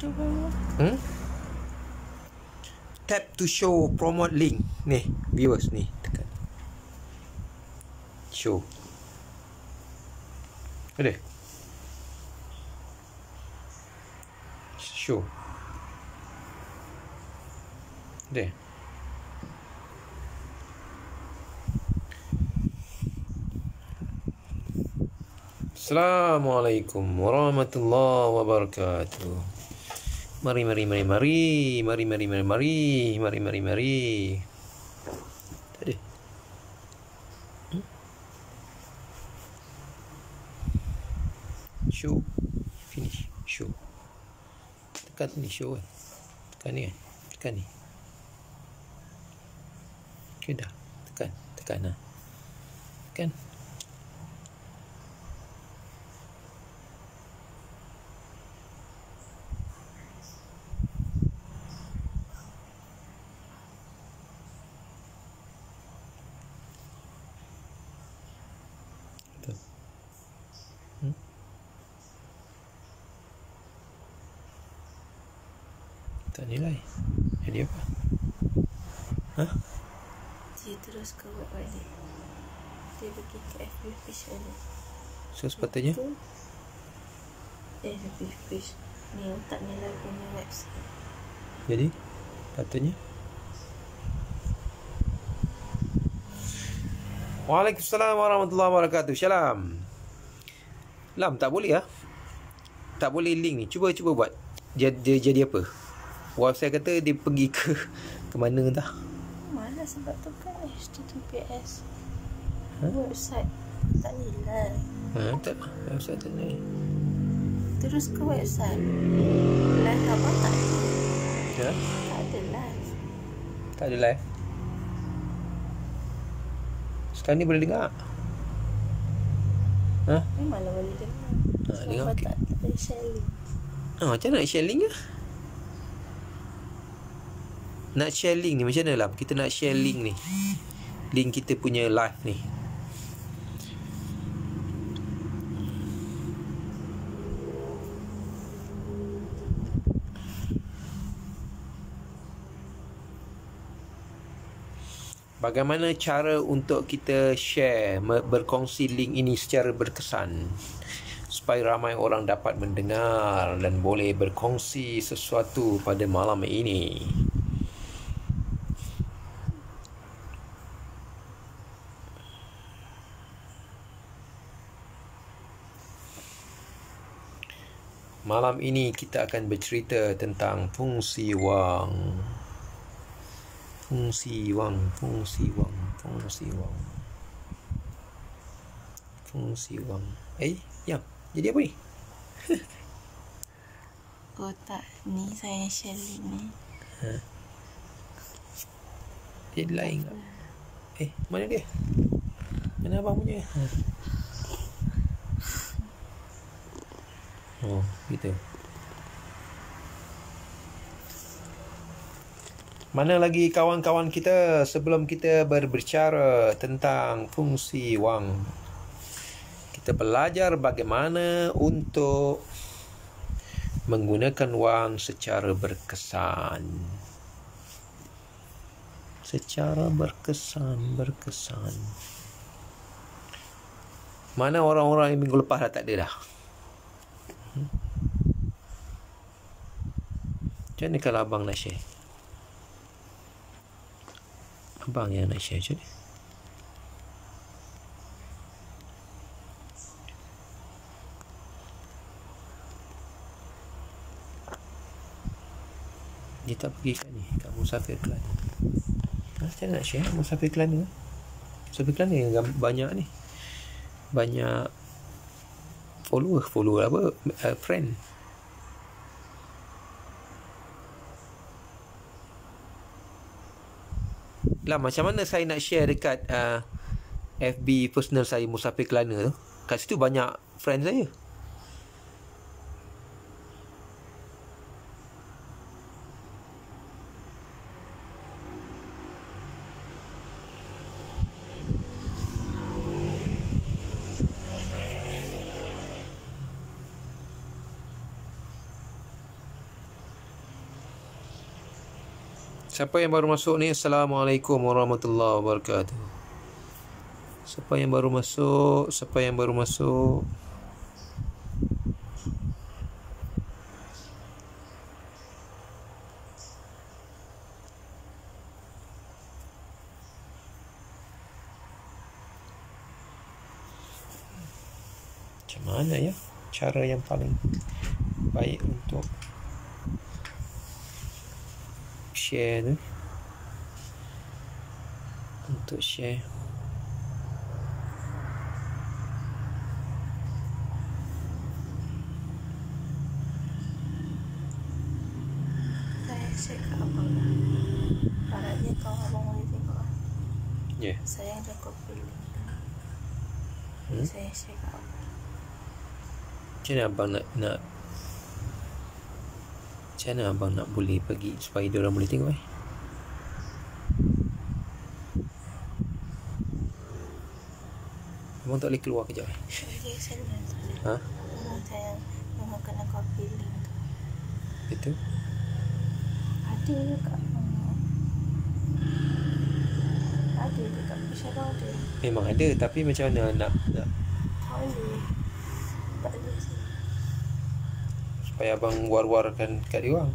tu baru. Tap to show promote link. Ni, viewers ni, tekan. Show. Ada? Show. Ada? Assalamualaikum warahmatullahi wabarakatuh. Mari. Tadi. Show. Finish. Show. Tekan ni show kan. Tekan ni kan. Tekan ni. Okay dah. Tekan lah. Tekan. Tak nilai. Jadi apa? Dia terus ke buat balik. Dia pergi ke FB page balik. So sepatutnya FB page ni tak nilai punya website. jadi patutnya Waalaikumsalam warahmatullahi wabarakatuh. Shalom. Lam, tak boleh lah. Tak boleh link ni. Cuba buat. Dia jadi apa? Website kata dia pergi ke mana dah. Mana sebab tu kan HTTPS. Website tak nilai. Tak. Website tak nilai. Terus ke website. Live abang tak ada. Ya? Tak ada live. Tak ada live. Sekarang ni boleh dengar. Memanglah boleh dengar. Dengar Sebab okey. tak ada share link. Macam mana nak share link lah? Nak share link ni macam mana lah? Kita nak share link ni. Link kita punya live ni. Bagaimana cara untuk kita share, berkongsi link ini secara berkesan supaya ramai orang dapat mendengar dan boleh berkongsi sesuatu pada malam ini. Malam ini kita akan bercerita tentang fungsi wang. Fungsi wang. Yang jadi apa ni? Oh tak, ni saya share link ni. Jadi lain tak? Mana dia? Mana abang punya? Oh, gitu. Mana lagi kawan-kawan kita sebelum kita berbicara tentang fungsi wang? Kita belajar bagaimana untuk menggunakan wang secara berkesan. Secara berkesan. Mana orang-orang yang minggu lepas dah tak ada dah? Macam mana kalau abang nak share? Abang yang nak share macam ni. Dia tak pergi kat ni, kat Musafir Kelana. Macam mana nak share Musafir Kelana? Musafir Kelana yang banyak ni. Banyak follower apa? Friend. Lah, macam mana saya nak share dekat FB personal saya Musafir Kelana tu? Kat situ banyak friend saya. Siapa yang baru masuk ni? Assalamualaikum warahmatullahi wabarakatuh. Siapa yang baru masuk? Siapa yang baru masuk? Macam mana ya cara yang paling baik untuk share tu? Untuk share. Saya share ke abang lah. Harapnya kalau abang boleh tengok lah. Ya. Saya ada copy link tu. Saya share ke abang. Macam mana abang nak macam mana abang nak boleh pergi supaya dia orang boleh tengok Abang tak boleh keluar kejap Dia sana tu. Ha? Saya memang kena copy link tu. Itu? Ada dekat ada dekat Syarah ada. Memang ada, tapi macam mana nak Tak boleh. Tak boleh sih. supaya abang war-warkan kat dia orang.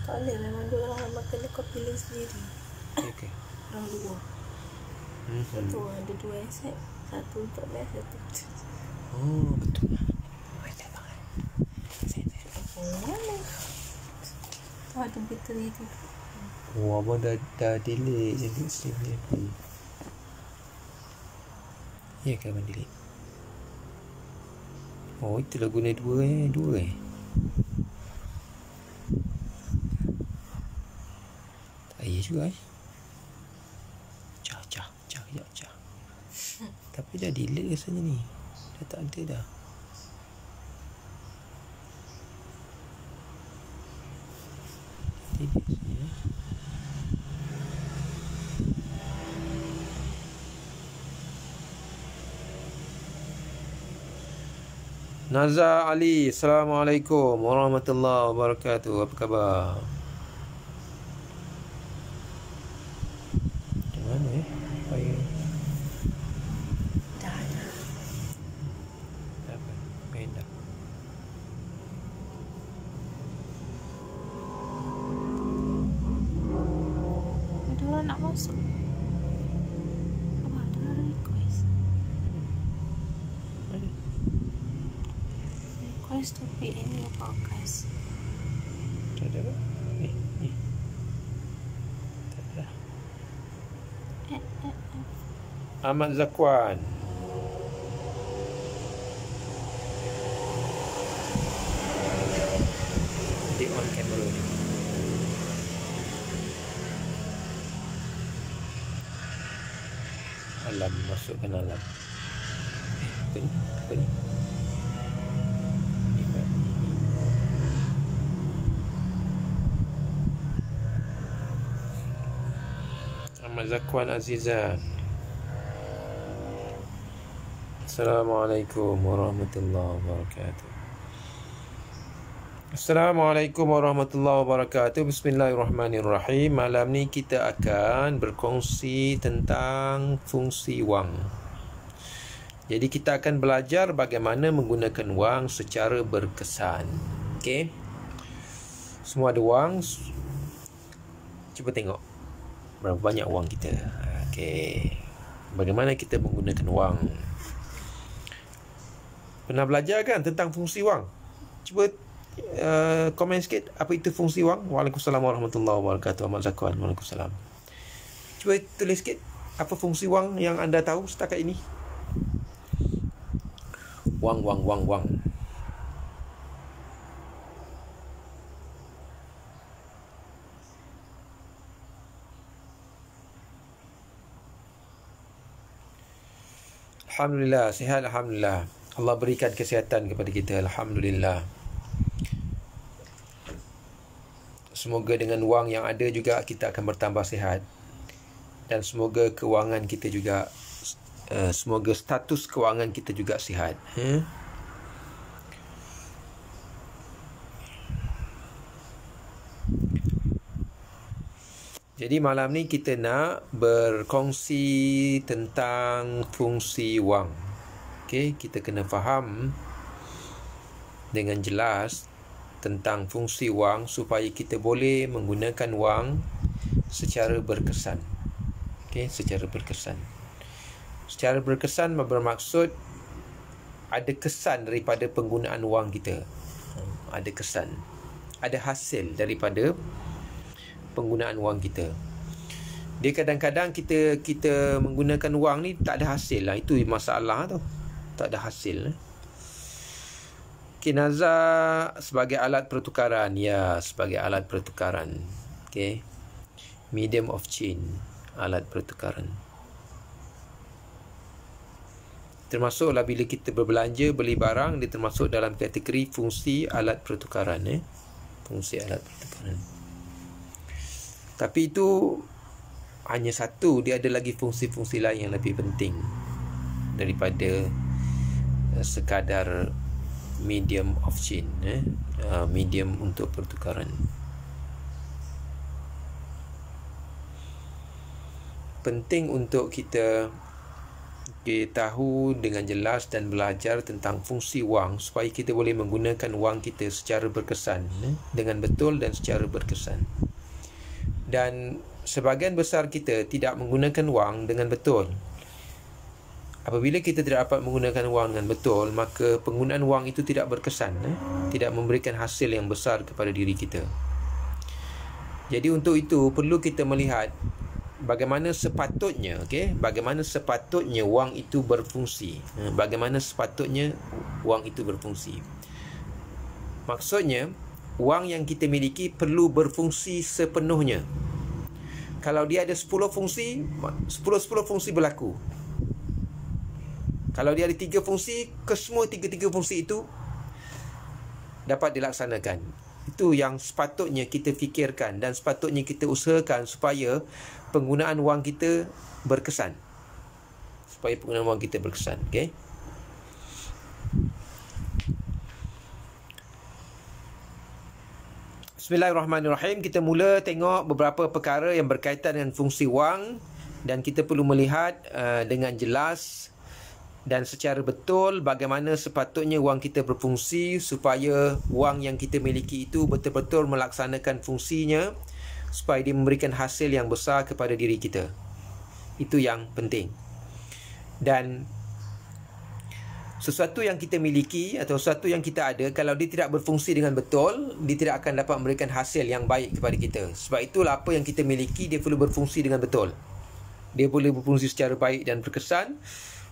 Tak boleh. Memang dia orang memang kena copy link sendiri. Okey. Orang dua. Satu ada dua aset. Satu untuk live, satu untuk Oh, betul. mana? Tu ada bateri tu. Oh, abang dah delete jadi save ni. Ya ke abang delete? Oh, itulah guna dua. Tak iya juga Cah. Tapi dah delete rasanya ni. Dah tak ada dah. Delete rasanya. Naza Ali, Assalamualaikum warahmatullahi wabarakatuh. Apa khabar? Macam mana supaya Dah ada. apa? Main dah. Ada orang nak masuk. Apa ada orang request? Mana? Request to be in your podcast. Tak ada apa? Ni. Tak ada. Ahmad Zakwan. Dia on camera ni. Alam, masukkan alam. Apa ni? Ahmad Zakwan Azizan. Assalamualaikum warahmatullahi wabarakatuh. Assalamualaikum warahmatullahi wabarakatuh. Bismillahirrahmanirrahim. Malam ni kita akan berkongsi tentang fungsi wang. Jadi kita akan belajar bagaimana menggunakan wang secara berkesan. Okey. Semua ada wang. Cuba tengok berapa banyak wang kita. Okey. Bagaimana kita menggunakan wang? Pernah belajar kan tentang fungsi wang? Cuba komen sikit apa itu fungsi wang. Waalaikumsalam warahmatullahi wabarakatuh. Ahmad Zakwan. Waalaikumsalam. Cuba tulis sikit apa fungsi wang yang anda tahu setakat ini. Wang. Alhamdulillah, sihat alhamdulillah. Allah berikan kesihatan kepada kita, alhamdulillah. Semoga dengan wang yang ada juga kita akan bertambah sihat. Dan semoga kewangan kita juga semoga status kewangan kita juga sihat. Jadi malam ni kita nak berkongsi tentang fungsi wang. Okey, kita kena faham dengan jelas tentang fungsi wang supaya kita boleh menggunakan wang secara berkesan. Okey, secara berkesan. Secara berkesan bermaksud ada kesan daripada penggunaan wang kita. Ada kesan. Ada hasil daripada penggunaan wang kita. Dia kadang-kadang kita menggunakan wang ni tak ada hasil lah. Itu masalah tu. Tak ada hasil. Nazar sebagai alat pertukaran. Ya, sebagai alat pertukaran. Okay. Medium of change. Alat pertukaran. Termasuklah bila kita berbelanja, beli barang, dia termasuk dalam kategori fungsi alat pertukaran. Fungsi alat pertukaran. Tapi itu hanya satu. Dia ada lagi fungsi-fungsi lain yang lebih penting daripada sekadar medium of change, medium untuk pertukaran. Penting untuk kita tahu dengan jelas dan belajar tentang fungsi wang supaya kita boleh menggunakan wang kita secara berkesan, dengan betul dan secara berkesan. Dan sebahagian besar kita tidak menggunakan wang dengan betul. Apabila kita tidak dapat menggunakan wang dengan betul, maka penggunaan wang itu tidak berkesan, tidak memberikan hasil yang besar kepada diri kita. Jadi untuk itu perlu kita melihat bagaimana sepatutnya, bagaimana sepatutnya wang itu berfungsi. Bagaimana sepatutnya wang itu berfungsi. Maksudnya, wang yang kita miliki perlu berfungsi sepenuhnya. Kalau dia ada 10 fungsi, 10 fungsi berlaku. Kalau dia ada 3 fungsi, kesemua 3 fungsi itu dapat dilaksanakan. Itu yang sepatutnya kita fikirkan dan sepatutnya kita usahakan supaya penggunaan wang kita berkesan. Supaya penggunaan wang kita berkesan. Okay? Bismillahirrahmanirrahim. Kita mula tengok beberapa perkara yang berkaitan dengan fungsi wang dan kita perlu melihat dengan jelas dan secara betul bagaimana sepatutnya wang kita berfungsi supaya wang yang kita miliki itu betul-betul melaksanakan fungsinya supaya dia memberikan hasil yang besar kepada diri kita. Itu yang penting. Dan sesuatu yang kita miliki atau sesuatu yang kita ada, kalau dia tidak berfungsi dengan betul, dia tidak akan dapat memberikan hasil yang baik kepada kita. Sebab itulah apa yang kita miliki, dia perlu berfungsi dengan betul. Dia boleh berfungsi secara baik dan berkesan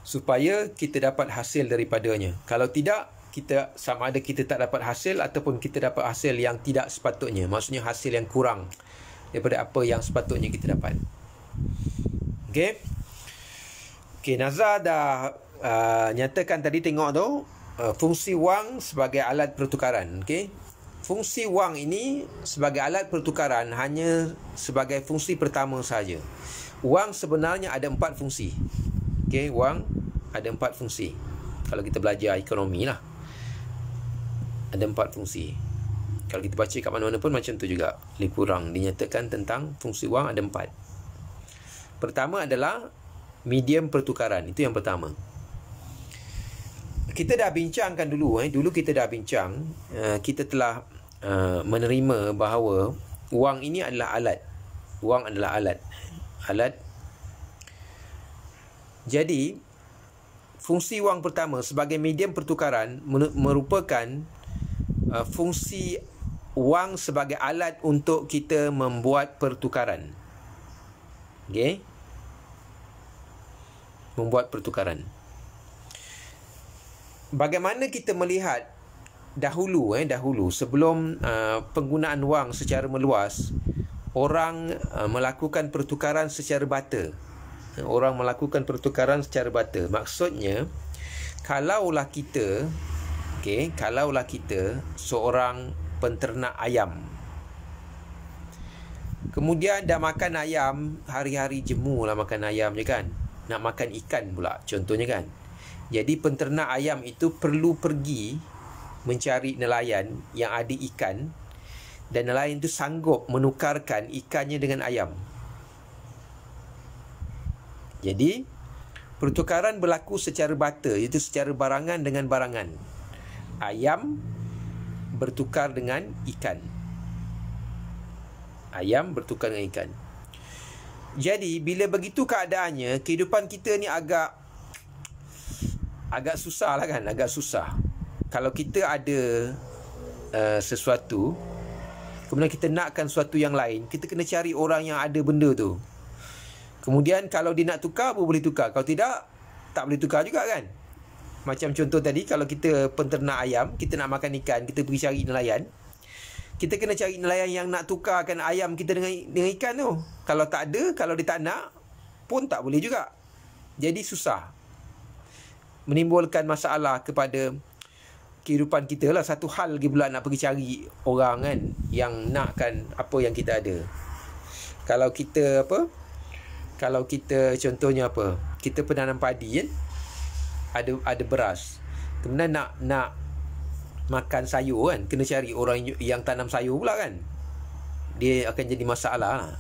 supaya kita dapat hasil daripadanya. Kalau tidak, kita sama ada kita tak dapat hasil ataupun kita dapat hasil yang tidak sepatutnya. Maksudnya hasil yang kurang daripada apa yang sepatutnya kita dapat. Okey. Okey, Nazar dah nyatakan tadi, tengok tu fungsi wang sebagai alat pertukaran. Okey. Fungsi wang ini sebagai alat pertukaran hanya sebagai fungsi pertama saja. Wang sebenarnya ada 4 fungsi. Okey, wang ada 4 fungsi. Kalau kita belajar ekonomi lah, ada 4 fungsi. Kalau kita baca kat mana-mana pun macam tu juga. Lebih kurang dinyatakan tentang fungsi wang ada 4. Pertama adalah medium pertukaran. Itu yang pertama. Kita dah bincangkan dulu. Dulu kita dah bincang. Kita telah menerima bahawa wang ini adalah alat. Wang adalah alat. Alat. Jadi, fungsi wang pertama sebagai medium pertukaran merupakan fungsi wang sebagai alat untuk kita membuat pertukaran. Okey? Membuat pertukaran. Bagaimana kita melihat dahulu sebelum penggunaan wang secara meluas, orang melakukan pertukaran secara barter. Orang melakukan pertukaran secara barter. Maksudnya, kalaulah kita seorang penternak ayam, kemudian dah makan ayam, hari-hari jemu lah makan ayam je kan, nak makan ikan pula contohnya kan. Jadi penternak ayam itu perlu pergi mencari nelayan yang ada ikan, dan nelayan itu sanggup menukarkan ikannya dengan ayam. Jadi pertukaran berlaku secara barter, iaitu secara barangan dengan barangan. Ayam bertukar dengan ikan. Ayam bertukar dengan ikan. Jadi bila begitu keadaannya, kehidupan kita ni agak susah lah kan, agak susah. Kalau kita ada sesuatu, kemudian kita nakkan sesuatu yang lain, kita kena cari orang yang ada benda tu. Kemudian kalau dia nak tukar, boleh tukar. Kalau tidak, tak boleh tukar juga kan. Macam contoh tadi, kalau kita penternak ayam, kita nak makan ikan, kita pergi cari nelayan, kita kena cari nelayan yang nak tukarkan ayam kita dengan ikan tu. Kalau tak ada, kalau dia tak nak, pun tak boleh juga. Jadi susah. Menimbulkan masalah kepada kehidupan kita lah. Satu hal lagi pula nak pergi cari orang kan, yang nakkan apa yang kita ada. Kalau kita Kalau kita contohnya kita penanam padi kan, ada beras. Kemudian nak makan sayur kan, kena cari orang yang tanam sayur pula kan. Dia akan jadi masalah,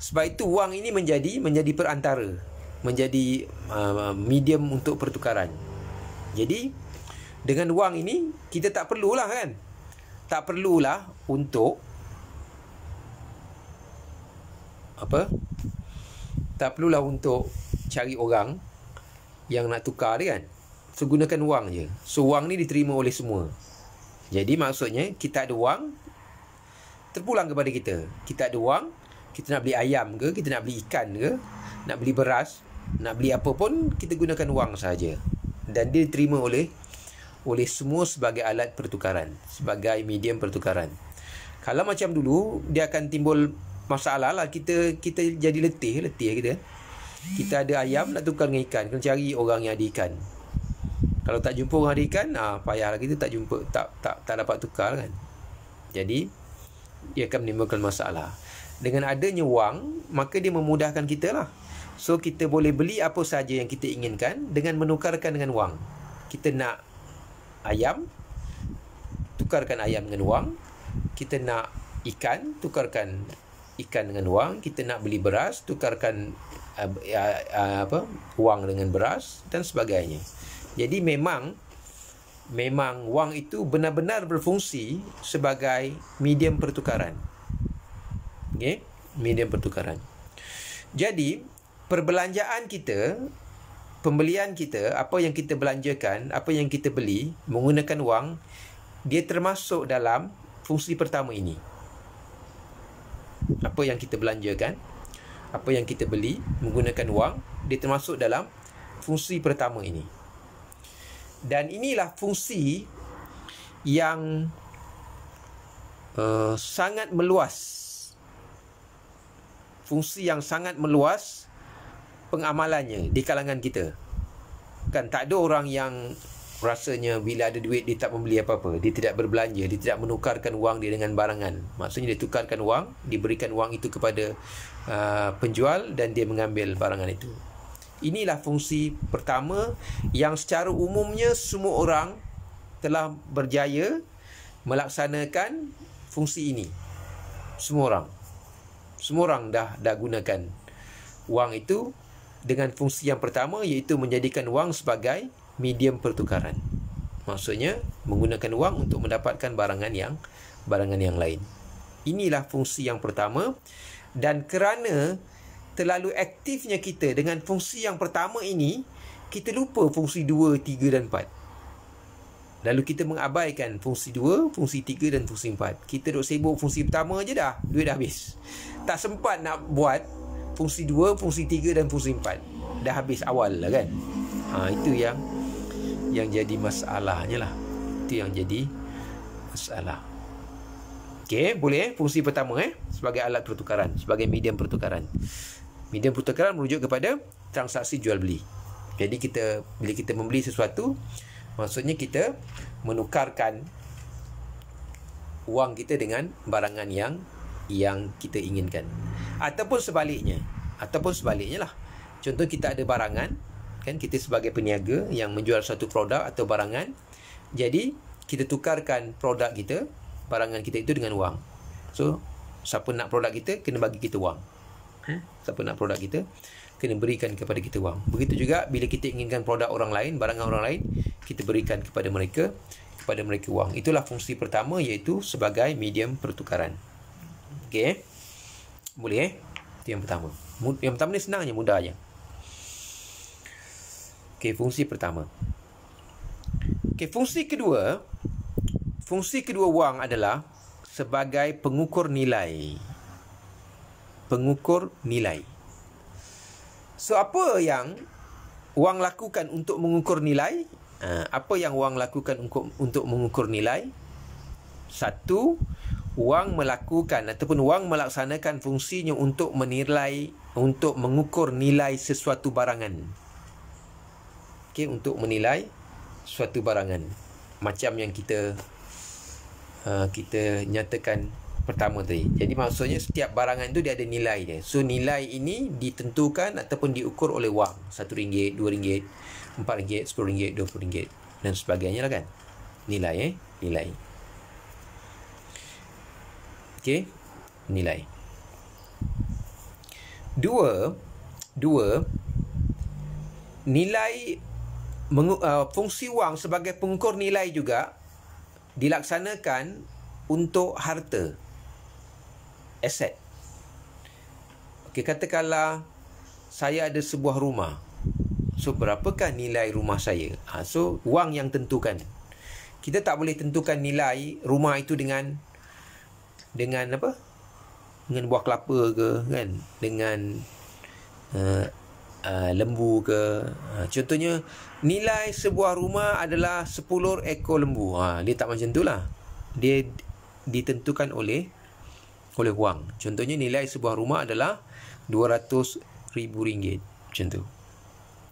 Sebab itu wang ini menjadi perantara, menjadi medium untuk pertukaran. Jadi dengan wang ini kita tak perlulah untuk tak perlulah untuk cari orang yang nak tukar dia kan. So gunakan wang je. So wang ni diterima oleh semua. Jadi maksudnya kita ada wang, terpulang kepada kita. Kita ada wang, kita nak beli ayam ke, kita nak beli ikan ke, nak beli beras, nak beli apa pun, kita gunakan wang saja. Dan dia diterima oleh semua sebagai alat pertukaran, sebagai medium pertukaran. Kalau macam dulu, dia akan timbul masalah lah. Kita jadi letih kita. Kita ada ayam nak tukar dengan ikan, kena cari orang yang ada ikan. Kalau tak jumpa orang ada ikan, payahlah kita tak jumpa, tak dapat tukar kan. Jadi dia akan menimbulkan masalah. Dengan adanya wang, maka dia memudahkan kita lah. So kita boleh beli apa saja yang kita inginkan dengan menukarkan dengan wang. Kita nak ayam, tukarkan ayam dengan wang. Kita nak ikan, tukarkan ikan dengan wang. Kita nak beli beras, tukarkan wang dengan beras dan sebagainya. Jadi memang wang itu benar-benar berfungsi sebagai medium pertukaran. Okey, medium pertukaran. Jadi perbelanjaan kita, pembelian kita, apa yang kita belanjakan, apa yang kita beli menggunakan wang, dia termasuk dalam fungsi pertama ini. Apa yang kita belanjakan, apa yang kita beli menggunakan wang, dia termasuk dalam fungsi pertama ini. Dan inilah fungsi yang sangat meluas. Fungsi yang sangat meluas pengamalannya di kalangan kita. Kan tak ada orang yang rasanya bila ada duit dia tak membeli apa-apa, dia tidak berbelanja, dia tidak menukarkan wang dia dengan barangan. Maksudnya dia tukarkan wang, diberikan wang itu kepada penjual dan dia mengambil barangan itu. Inilah fungsi pertama yang secara umumnya semua orang telah berjaya melaksanakan fungsi ini. Semua orang dah gunakan wang itu dengan fungsi yang pertama, iaitu menjadikan wang sebagai medium pertukaran. Maksudnya menggunakan wang untuk mendapatkan barangan yang lain. Inilah fungsi yang pertama, dan kerana terlalu aktifnya kita dengan fungsi yang pertama ini, kita lupa fungsi 2, 3 dan 4. Lalu kita mengabaikan fungsi 2, fungsi 3 dan fungsi 4. Kita duk sibuk fungsi pertama je dah, duit dah habis. Tak sempat nak buat fungsi 2, fungsi 3 dan fungsi 4. Dah habis awal lah kan. Itu yang jadi masalahnya lah. Itu yang jadi masalah. Okey, boleh fungsi pertama sebagai alat pertukaran, sebagai medium pertukaran. Medium pertukaran merujuk kepada transaksi jual beli. Jadi bila kita membeli sesuatu, maksudnya kita menukarkan wang kita dengan barangan yang kita inginkan. Ataupun sebaliknya lah. Contoh kita ada barangan, kan, kita sebagai peniaga yang menjual satu produk atau barangan. Jadi kita tukarkan produk kita, barangan kita itu dengan wang. So siapa nak produk kita kena bagi kita wang. Siapa nak produk kita, kena berikan kepada kita wang. Begitu juga bila kita inginkan produk orang lain, barangan orang lain, kita berikan kepada mereka wang. Itulah fungsi pertama, iaitu sebagai medium pertukaran. Okey, boleh Itu yang pertama. Yang pertama ni senang je, mudah je. Okey, fungsi pertama. Okey, fungsi kedua wang adalah sebagai pengukur nilai. Pengukur nilai. So, apa yang wang lakukan untuk mengukur nilai? Apa yang wang lakukan untuk mengukur nilai? Satu, wang melakukan ataupun wang melaksanakan fungsinya untuk menilai, untuk mengukur nilai sesuatu barangan. Okey, untuk menilai suatu barangan. Macam yang kita nyatakan pertama tadi. Jadi maksudnya setiap barangan tu dia ada nilai dia. So nilai ini ditentukan ataupun diukur oleh wang. RM1, RM2, RM4, RM10, RM20 dan sebagainya lah kan. Nilai nilai. Okey, nilai. Dua, nilai fungsi wang sebagai pengukur nilai juga dilaksanakan untuk harta, aset. Okey, katakanlah saya ada sebuah rumah. So, berapakah nilai rumah saya? So, wang yang tentukan. Kita tak boleh tentukan nilai rumah itu dengan apa? Dengan buah kelapa ke, kan? Dengan lembu ke. Contohnya, nilai sebuah rumah adalah 10 ekor lembu. Dia tak macam tu lah. Dia ditentukan oleh wang. Contohnya, nilai sebuah rumah adalah RM200,000. Macam tu.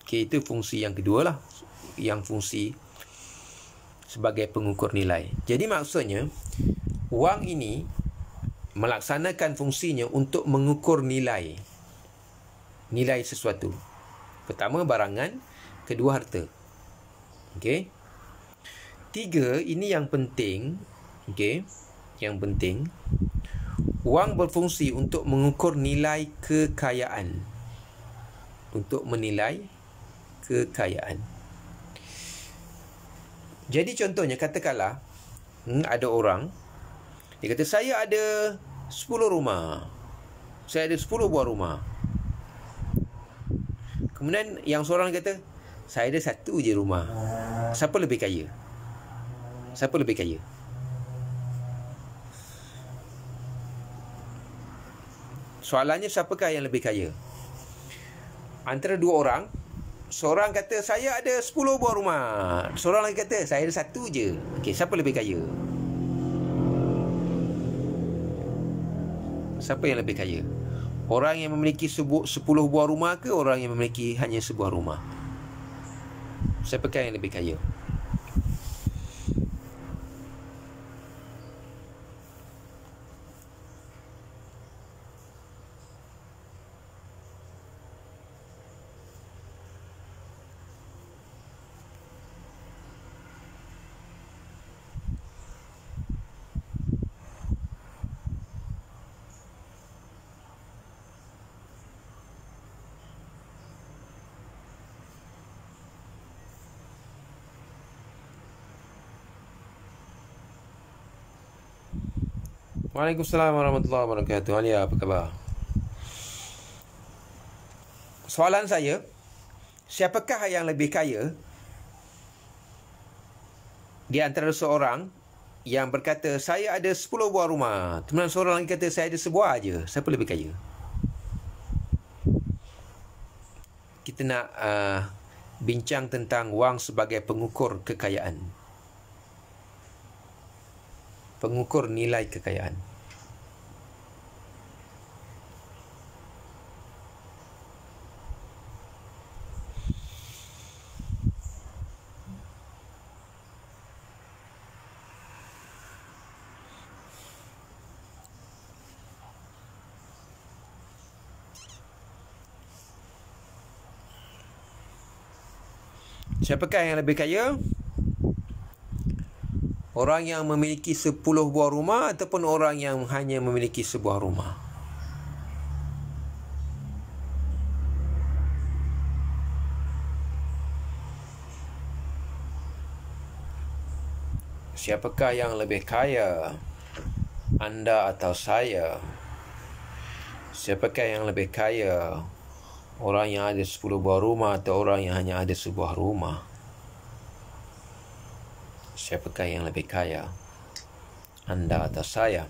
Okey, itu fungsi yang kedua lah. Yang fungsi sebagai pengukur nilai. Jadi maksudnya, wang ini melaksanakan fungsinya untuk mengukur nilai sesuatu. Pertama, barangan. Kedua, harta. Okey. Tiga, ini yang penting. Okey. Yang penting, wang berfungsi untuk mengukur nilai kekayaan. Untuk menilai kekayaan. Jadi contohnya, katakanlah ada orang, dia kata, saya ada 10 rumah. Saya ada 10 buah rumah. Kemudian yang seorang kata, saya ada 1 je rumah. Siapa lebih kaya? Siapa lebih kaya? Soalannya, siapakah yang lebih kaya? Antara dua orang, seorang kata, saya ada 10 buah rumah. Seorang lagi kata, saya ada 1 je. Okey, siapa lebih kaya? Siapa yang lebih kaya? Orang yang memiliki 10 buah rumah ke orang yang memiliki hanya sebuah rumah? Siapakah yang lebih kaya? Waalaikumsalam warahmatullahi wabarakatuh. Alia, apa khabar? Soalan saya, siapakah yang lebih kaya di antara seorang yang berkata, saya ada 10 buah rumah, kemudian seorang lagi kata, saya ada sebuah aja? Siapa lebih kaya? Kita nak bincang tentang wang sebagai pengukur kekayaan. Pengukur nilai kekayaan. Siapakah yang lebih kaya? Orang yang memiliki 10 buah rumah ataupun orang yang hanya memiliki sebuah rumah? Siapakah yang lebih kaya? Anda atau saya? Siapakah yang lebih kaya? Orang yang ada 10 buah rumah atau orang yang hanya ada sebuah rumah? Siapakah yang lebih kaya? Anda atau saya?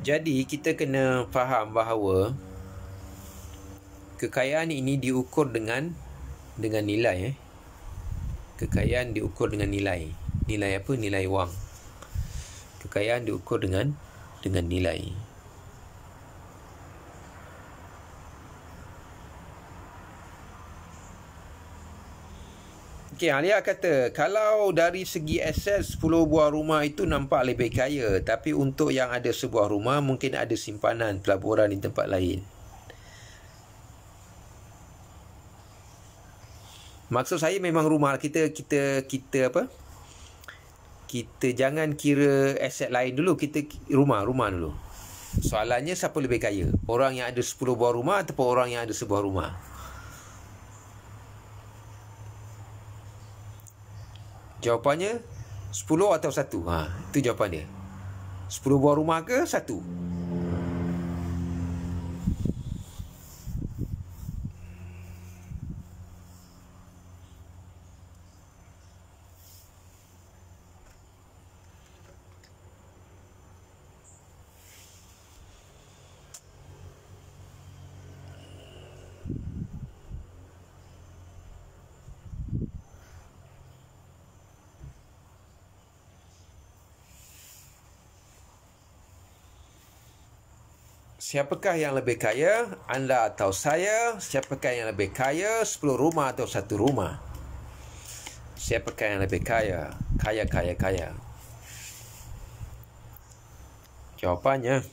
Jadi kita kena faham bahawa kekayaan ini diukur dengan nilai. Kekayaan diukur dengan nilai. Nilai apa? Nilai wang. Kekayaan diukur dengan nilai. Okey, Alia kata, kalau dari segi aset 10 buah rumah itu nampak lebih kaya, tapi untuk yang ada sebuah rumah mungkin ada simpanan pelaburan di tempat lain. Maksud saya memang rumah kita apa? Kita jangan kira aset lain dulu, kita rumah dulu. Soalannya siapa lebih kaya? Orang yang ada 10 buah rumah ataupun orang yang ada sebuah rumah? Jawapannya 10 atau 1. Itu jawapan dia. 10 buah rumah ke 1? Siapakah yang lebih kaya? Anda atau saya? Siapakah yang lebih kaya? 10 rumah atau 1 rumah? Siapakah yang lebih kaya? Kaya. Jawapannya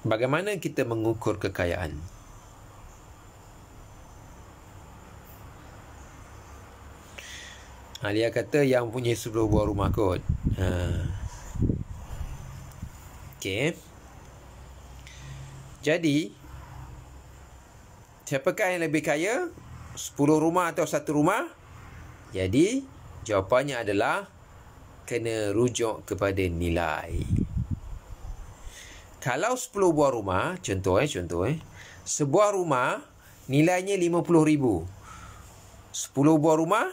bagaimana kita mengukur kekayaan? Dia kata yang punya 10 buah rumah kot. Okey. Jadi, siapakah yang lebih kaya? 10 rumah atau 1 rumah? Jadi, jawapannya adalah kena rujuk kepada nilai. Kalau 10 buah rumah, contoh sebuah rumah nilainya 50,000. 10 buah rumah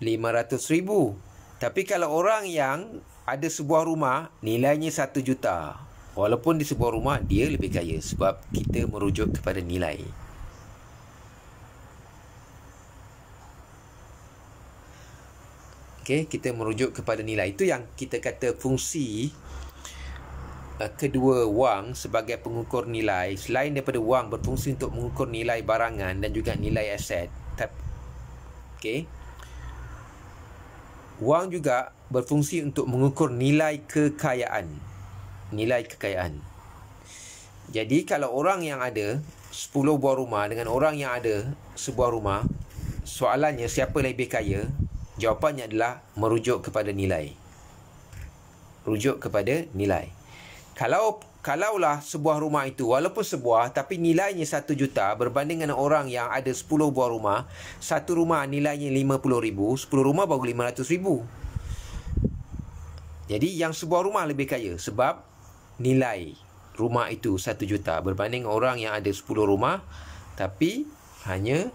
500,000. Tapi kalau orang yang ada sebuah rumah nilainya 1 juta, walaupun di sebuah rumah dia lebih kaya sebab kita merujuk kepada nilai. Okey, kita merujuk kepada nilai. Itu yang kita kata fungsi kedua wang sebagai pengukur nilai. Selain daripada wang berfungsi untuk mengukur nilai barangan dan juga nilai aset. Okey. Wang juga berfungsi untuk mengukur nilai kekayaan. Nilai kekayaan. Jadi kalau orang yang ada 10 buah rumah dengan orang yang ada sebuah rumah, soalannya siapa lebih kaya? Jawapannya adalah merujuk kepada nilai. Rujuk kepada nilai. Kalaulah sebuah rumah itu walaupun sebuah tapi nilainya 1 juta berbanding dengan orang yang ada 10 buah rumah, satu rumah nilainya 50,000, 10 rumah baru 500,000. Jadi yang sebuah rumah lebih kaya sebab nilai rumah itu 1 juta berbanding orang yang ada 10 rumah tapi hanya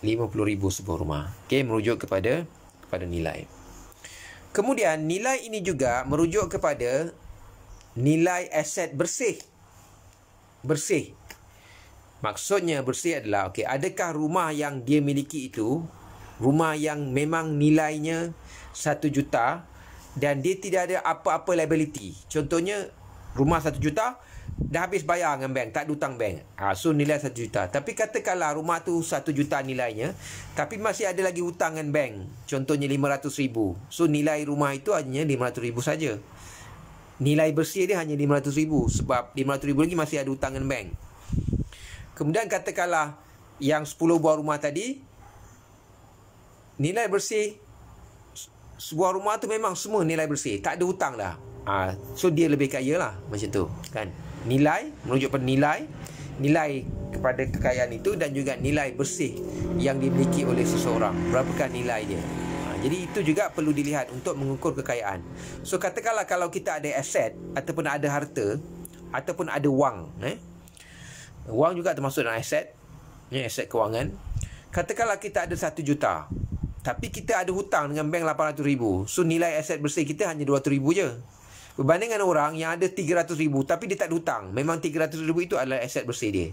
50,000 sebuah rumah. Okey, merujuk kepada nilai. Kemudian nilai ini juga merujuk kepada nilai aset bersih. Bersih. Maksudnya bersih adalah, okey, adakah rumah yang dia miliki itu rumah yang memang nilainya 1 juta dan dia tidak ada apa-apa liability. Contohnya rumah 1 juta dah habis bayar dengan bank, tak ada hutang bank. So nilai 1 juta. Tapi katakanlah rumah tu 1 juta nilainya, tapi masih ada lagi hutang dengan bank. Contohnya 500,000. So nilai rumah itu hanya 500,000 saja. Nilai bersih dia hanya 500,000 sebab 500,000 lagi masih ada hutang dengan bank. Kemudian katakanlah yang 10 buah rumah tadi, nilai bersih sebuah rumah tu memang semua nilai bersih, tak ada hutang dah. So dia lebih kaya lah, macam tu kan. Nilai merujuk pada nilai kepada kekayaan itu dan juga nilai bersih yang dimiliki oleh seseorang. Berapakah nilai dia? Jadi itu juga perlu dilihat untuk mengukur kekayaan. So katakanlah kalau kita ada aset ataupun ada harta ataupun ada wang, wang juga termasuk dalam aset, aset kewangan. Katakanlah kita ada 1 juta, tapi kita ada hutang dengan bank 800,000. So nilai aset bersih kita hanya 200,000 je. Berbanding dengan orang yang ada 300,000 tapi dia tak ada hutang. Memang 300,000 itu adalah aset bersih dia.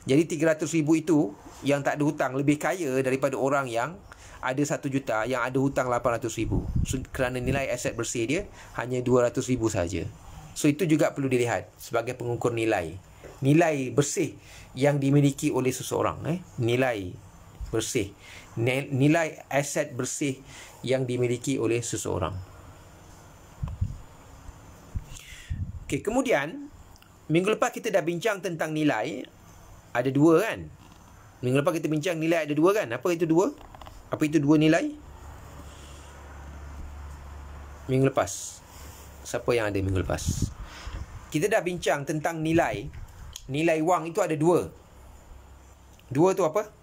Jadi 300,000 itu yang tak ada hutang lebih kaya daripada orang yang ada 1 juta yang ada hutang 800,000. So, kerana nilai aset bersih dia hanya 200,000 saja. So itu juga perlu dilihat sebagai pengukur nilai. Nilai bersih yang dimiliki oleh seseorang. Nilai bersih. Nilai aset bersih yang dimiliki oleh seseorang. Okey, kemudian minggu lepas kita dah bincang tentang nilai. Ada 2 kan? Minggu lepas kita bincang nilai ada 2 kan? Apa itu 2? Apa itu 2 nilai? Minggu lepas. Siapa yang ada minggu lepas? Kita dah bincang tentang nilai. Nilai wang itu ada 2. 2 tu apa?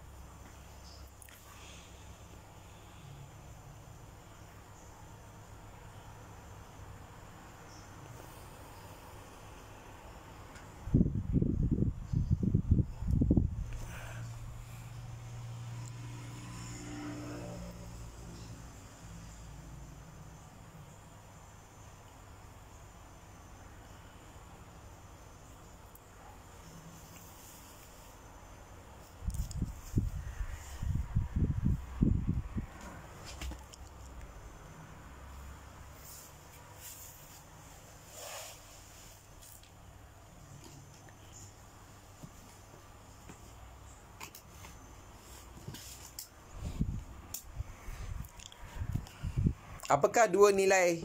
Apakah 2 nilai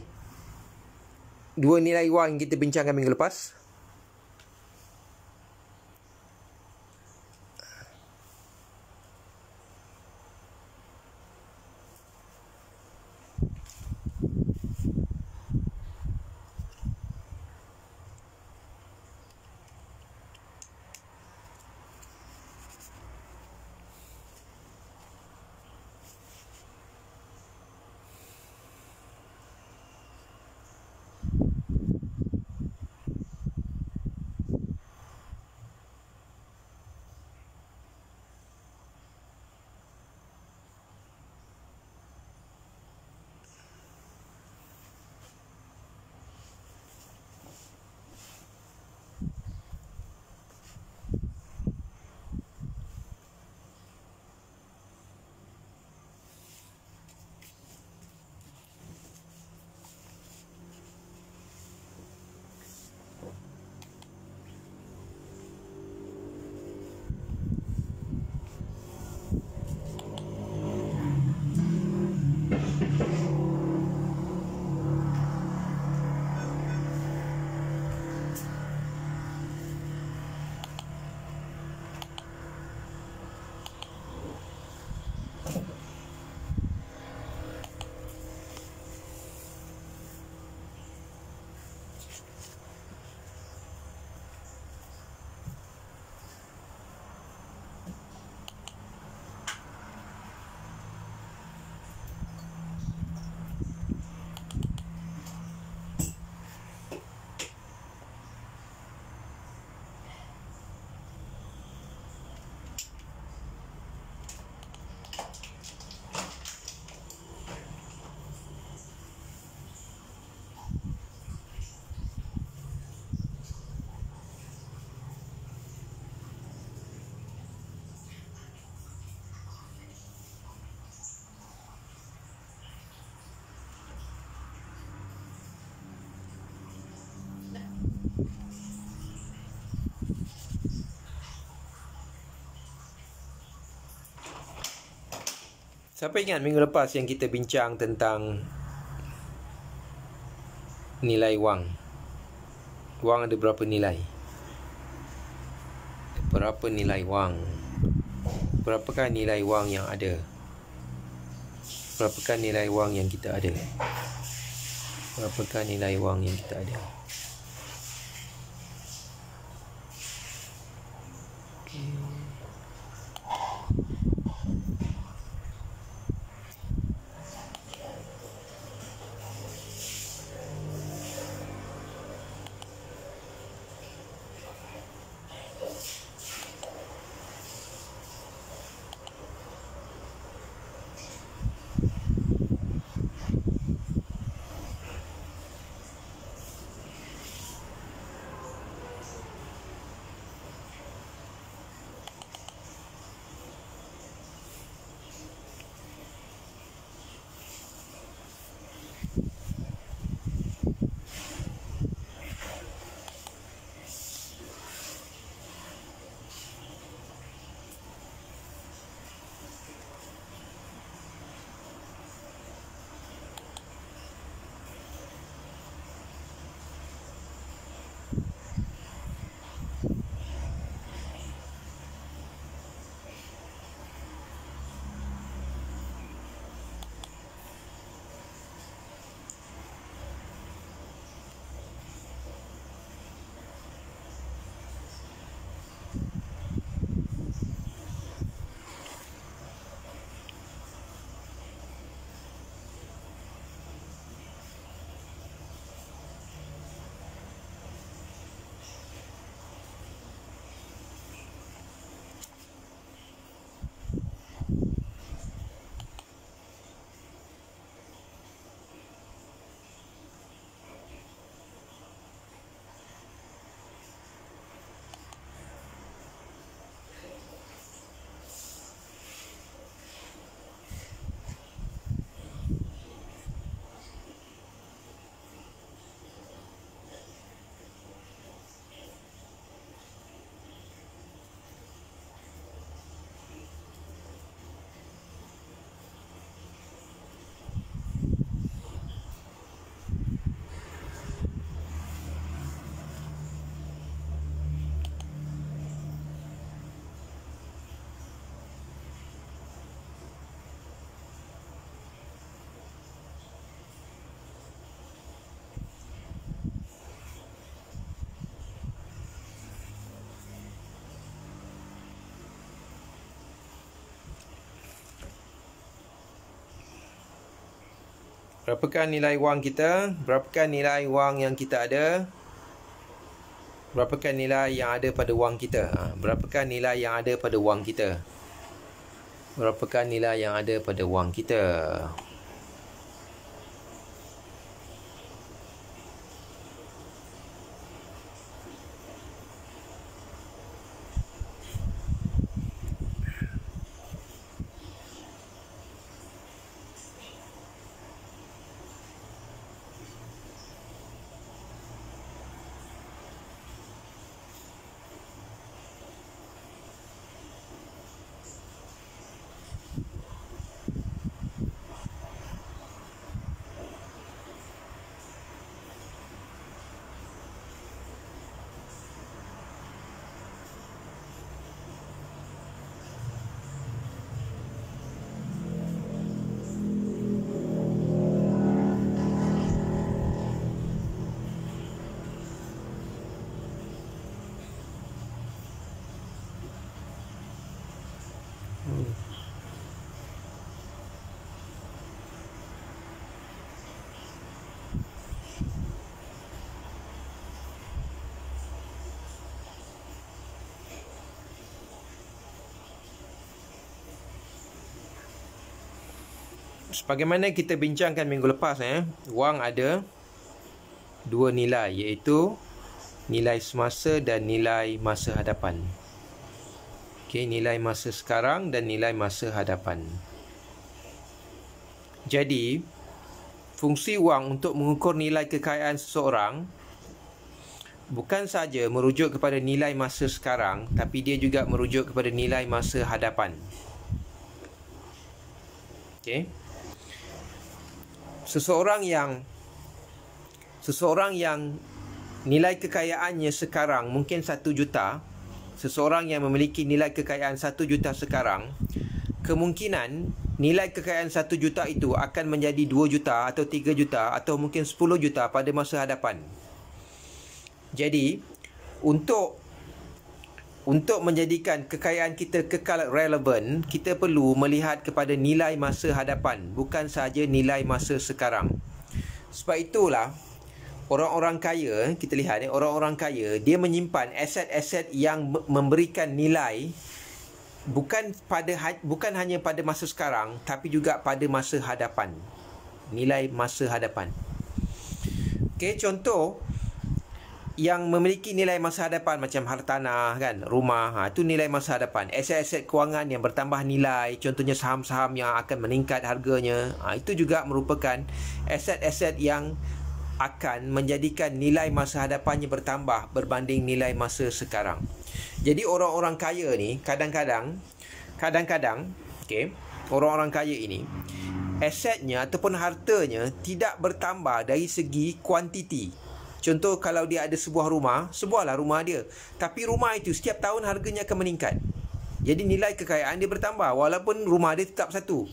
wang yang kita bincangkan minggu lepas? Siapa ingat minggu lepas yang kita bincang tentang nilai wang? Wang ada berapa nilai? Berapa nilai wang? Berapakah nilai wang yang ada? Berapakah nilai wang yang kita ada? Berapakah nilai wang yang kita ada? Berapakah nilai wang kita? Berapakah nilai wang yang kita ada? Berapakah nilai yang ada pada wang kita? Berapakah nilai yang ada pada wang kita? Berapakah nilai yang ada pada wang kita? Sebagaimana kita bincangkan minggu lepas, wang ada dua nilai, iaitu nilai semasa dan nilai masa hadapan. Okey, nilai masa sekarang dan nilai masa hadapan. Jadi, fungsi wang untuk mengukur nilai kekayaan seseorang bukan saja merujuk kepada nilai masa sekarang, tapi dia juga merujuk kepada nilai masa hadapan. Okey. Seseorang yang nilai kekayaannya sekarang mungkin 1 juta, seseorang yang memiliki nilai kekayaan 1 juta sekarang, kemungkinan nilai kekayaan 1 juta itu akan menjadi 2 juta atau 3 juta atau mungkin 10 juta pada masa hadapan. Jadi, untuk menjadikan kekayaan kita kekal relevan, kita perlu melihat kepada nilai masa hadapan, bukan sahaja nilai masa sekarang. Sebab itulah orang-orang kaya, kita lihat orang-orang kaya, dia menyimpan aset-aset yang memberikan nilai bukan hanya pada masa sekarang, tapi juga pada masa hadapan. Nilai masa hadapan. Okey, contoh yang memiliki nilai masa hadapan macam hartanah kan, rumah, itu nilai masa hadapan. Aset-aset kewangan yang bertambah nilai, contohnya saham-saham yang akan meningkat harganya, itu juga merupakan aset-aset yang akan menjadikan nilai masa hadapannya bertambah berbanding nilai masa sekarang. Jadi orang-orang kaya ni kadang-kadang okey, orang-orang kaya ini asetnya ataupun hartanya tidak bertambah dari segi kuantiti. Contoh, kalau dia ada sebuah rumah, sebuahlah rumah dia, tapi rumah itu setiap tahun harganya akan meningkat. Jadi nilai kekayaan dia bertambah walaupun rumah dia tetap satu.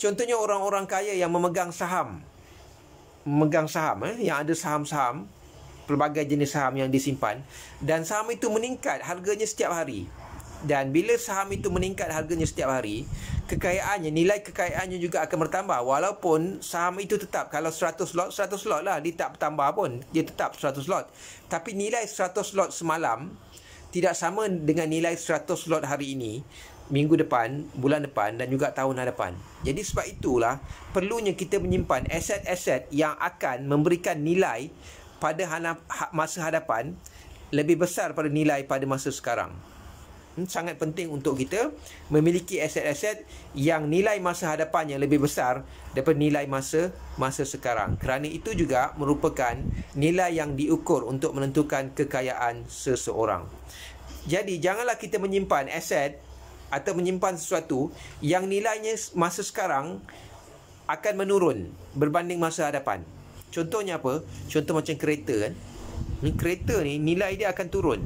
Contohnya orang-orang kaya yang memegang saham, yang ada saham-saham, pelbagai jenis saham yang disimpan, dan saham itu meningkat harganya setiap hari. Dan bila saham itu meningkat harganya setiap hari, kekayaannya, nilai kekayaannya juga akan bertambah. Walaupun saham itu tetap, kalau 100 lot lah, dia tak bertambah pun, dia tetap 100 lot. Tapi nilai 100 lot semalam tidak sama dengan nilai 100 lot hari ini, minggu depan, bulan depan dan juga tahun hadapan. Jadi sebab itulah perlunya kita menyimpan aset-aset yang akan memberikan nilai pada masa hadapan lebih besar pada nilai pada masa sekarang. Sangat penting untuk kita memiliki aset-aset yang nilai masa hadapannya lebih besar daripada nilai masa sekarang. Kerana itu juga merupakan nilai yang diukur untuk menentukan kekayaan seseorang. Jadi janganlah kita menyimpan aset atau menyimpan sesuatu yang nilainya masa sekarang akan menurun berbanding masa hadapan. Contohnya apa? Contoh macam kereta kan. Kereta ni nilai dia akan turun.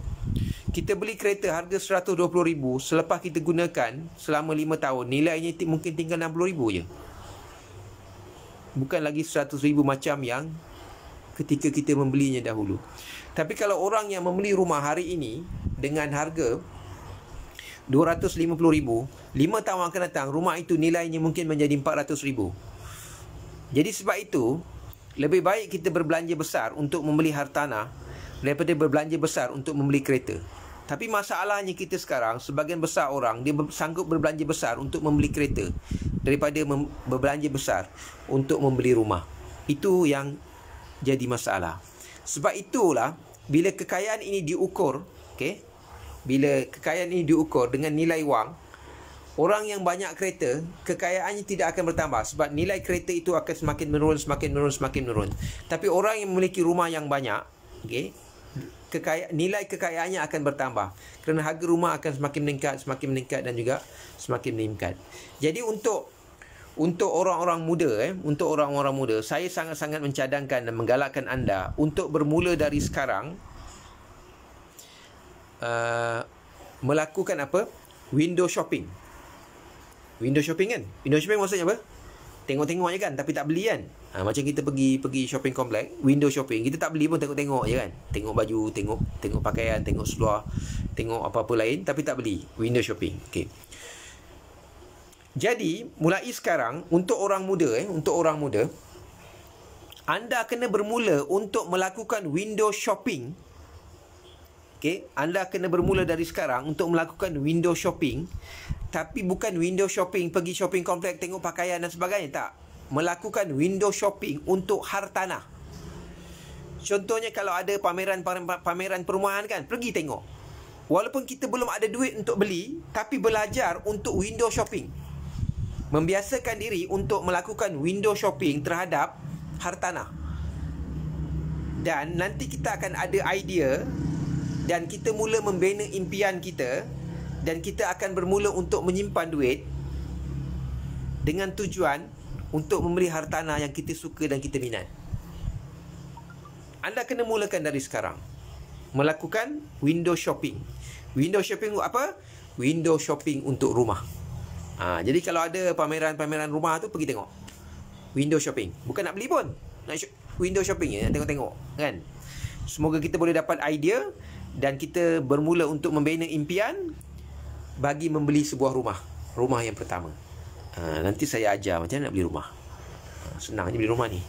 Kita beli kereta harga RM120,000, selepas kita gunakan selama 5 tahun, nilainya mungkin tinggal RM60,000 je. Bukan lagi RM100,000 macam yang ketika kita membelinya dahulu. Tapi kalau orang yang membeli rumah hari ini dengan harga RM250,000, 5 tahun akan datang, rumah itu nilainya mungkin menjadi RM400,000. Jadi sebab itu, lebih baik kita berbelanja besar untuk membeli hartanah daripada berbelanja besar untuk membeli kereta. Tapi masalahnya kita sekarang, sebahagian besar orang, dia sanggup berbelanja besar untuk membeli kereta daripada berbelanja besar untuk membeli rumah. Itu yang jadi masalah. Sebab itulah, bila kekayaan ini diukur, okay? Bila kekayaan ini diukur dengan nilai wang, orang yang banyak kereta, kekayaannya tidak akan bertambah sebab nilai kereta itu akan semakin menurun. Tapi orang yang memiliki rumah yang banyak, okay, nilai kekayaannya akan bertambah kerana harga rumah akan semakin meningkat dan juga semakin meningkat. Jadi untuk orang-orang muda, saya sangat-sangat mencadangkan dan menggalakkan anda untuk bermula dari sekarang melakukan apa? Window shopping. Window shopping kan? Window shopping maksudnya apa? Tengok-tengok je kan, tapi tak beli kan. Macam kita pergi shopping komplek, window shopping, kita tak beli pun, tengok-tengok je kan. Tengok baju, tengok pakaian, tengok seluar, tengok apa-apa lain, tapi tak beli. Window shopping. Okay. Jadi mulai sekarang, untuk orang muda, anda kena bermula untuk melakukan window shopping. Okay, anda kena bermula dari sekarang untuk melakukan window shopping. Tapi bukan window shopping, pergi shopping komplek, tengok pakaian dan sebagainya. Tak. Melakukan window shopping untuk hartanah. Contohnya kalau ada pameran perumahan kan, pergi tengok. Walaupun kita belum ada duit untuk beli, tapi belajar untuk window shopping. Membiasakan diri untuk melakukan window shopping terhadap hartanah. Dan nanti kita akan ada idea dan kita mula membina impian kita. Dan kita akan bermula untuk menyimpan duit. dengan tujuan untuk membeli hartanah yang kita suka dan kita minat. Anda kena mulakan dari sekarang. Melakukan window shopping. Window shopping apa? Window shopping untuk rumah. Jadi kalau ada pameran-pameran rumah tu, pergi tengok. Window shopping. Bukan nak beli pun. Window shopping ya, tengok-tengok kan. Semoga kita boleh dapat idea dan kita bermula untuk membina impian bagi membeli sebuah rumah. Rumah yang pertama. Nanti saya ajar macam mana nak beli rumah. Senang je beli rumah ni.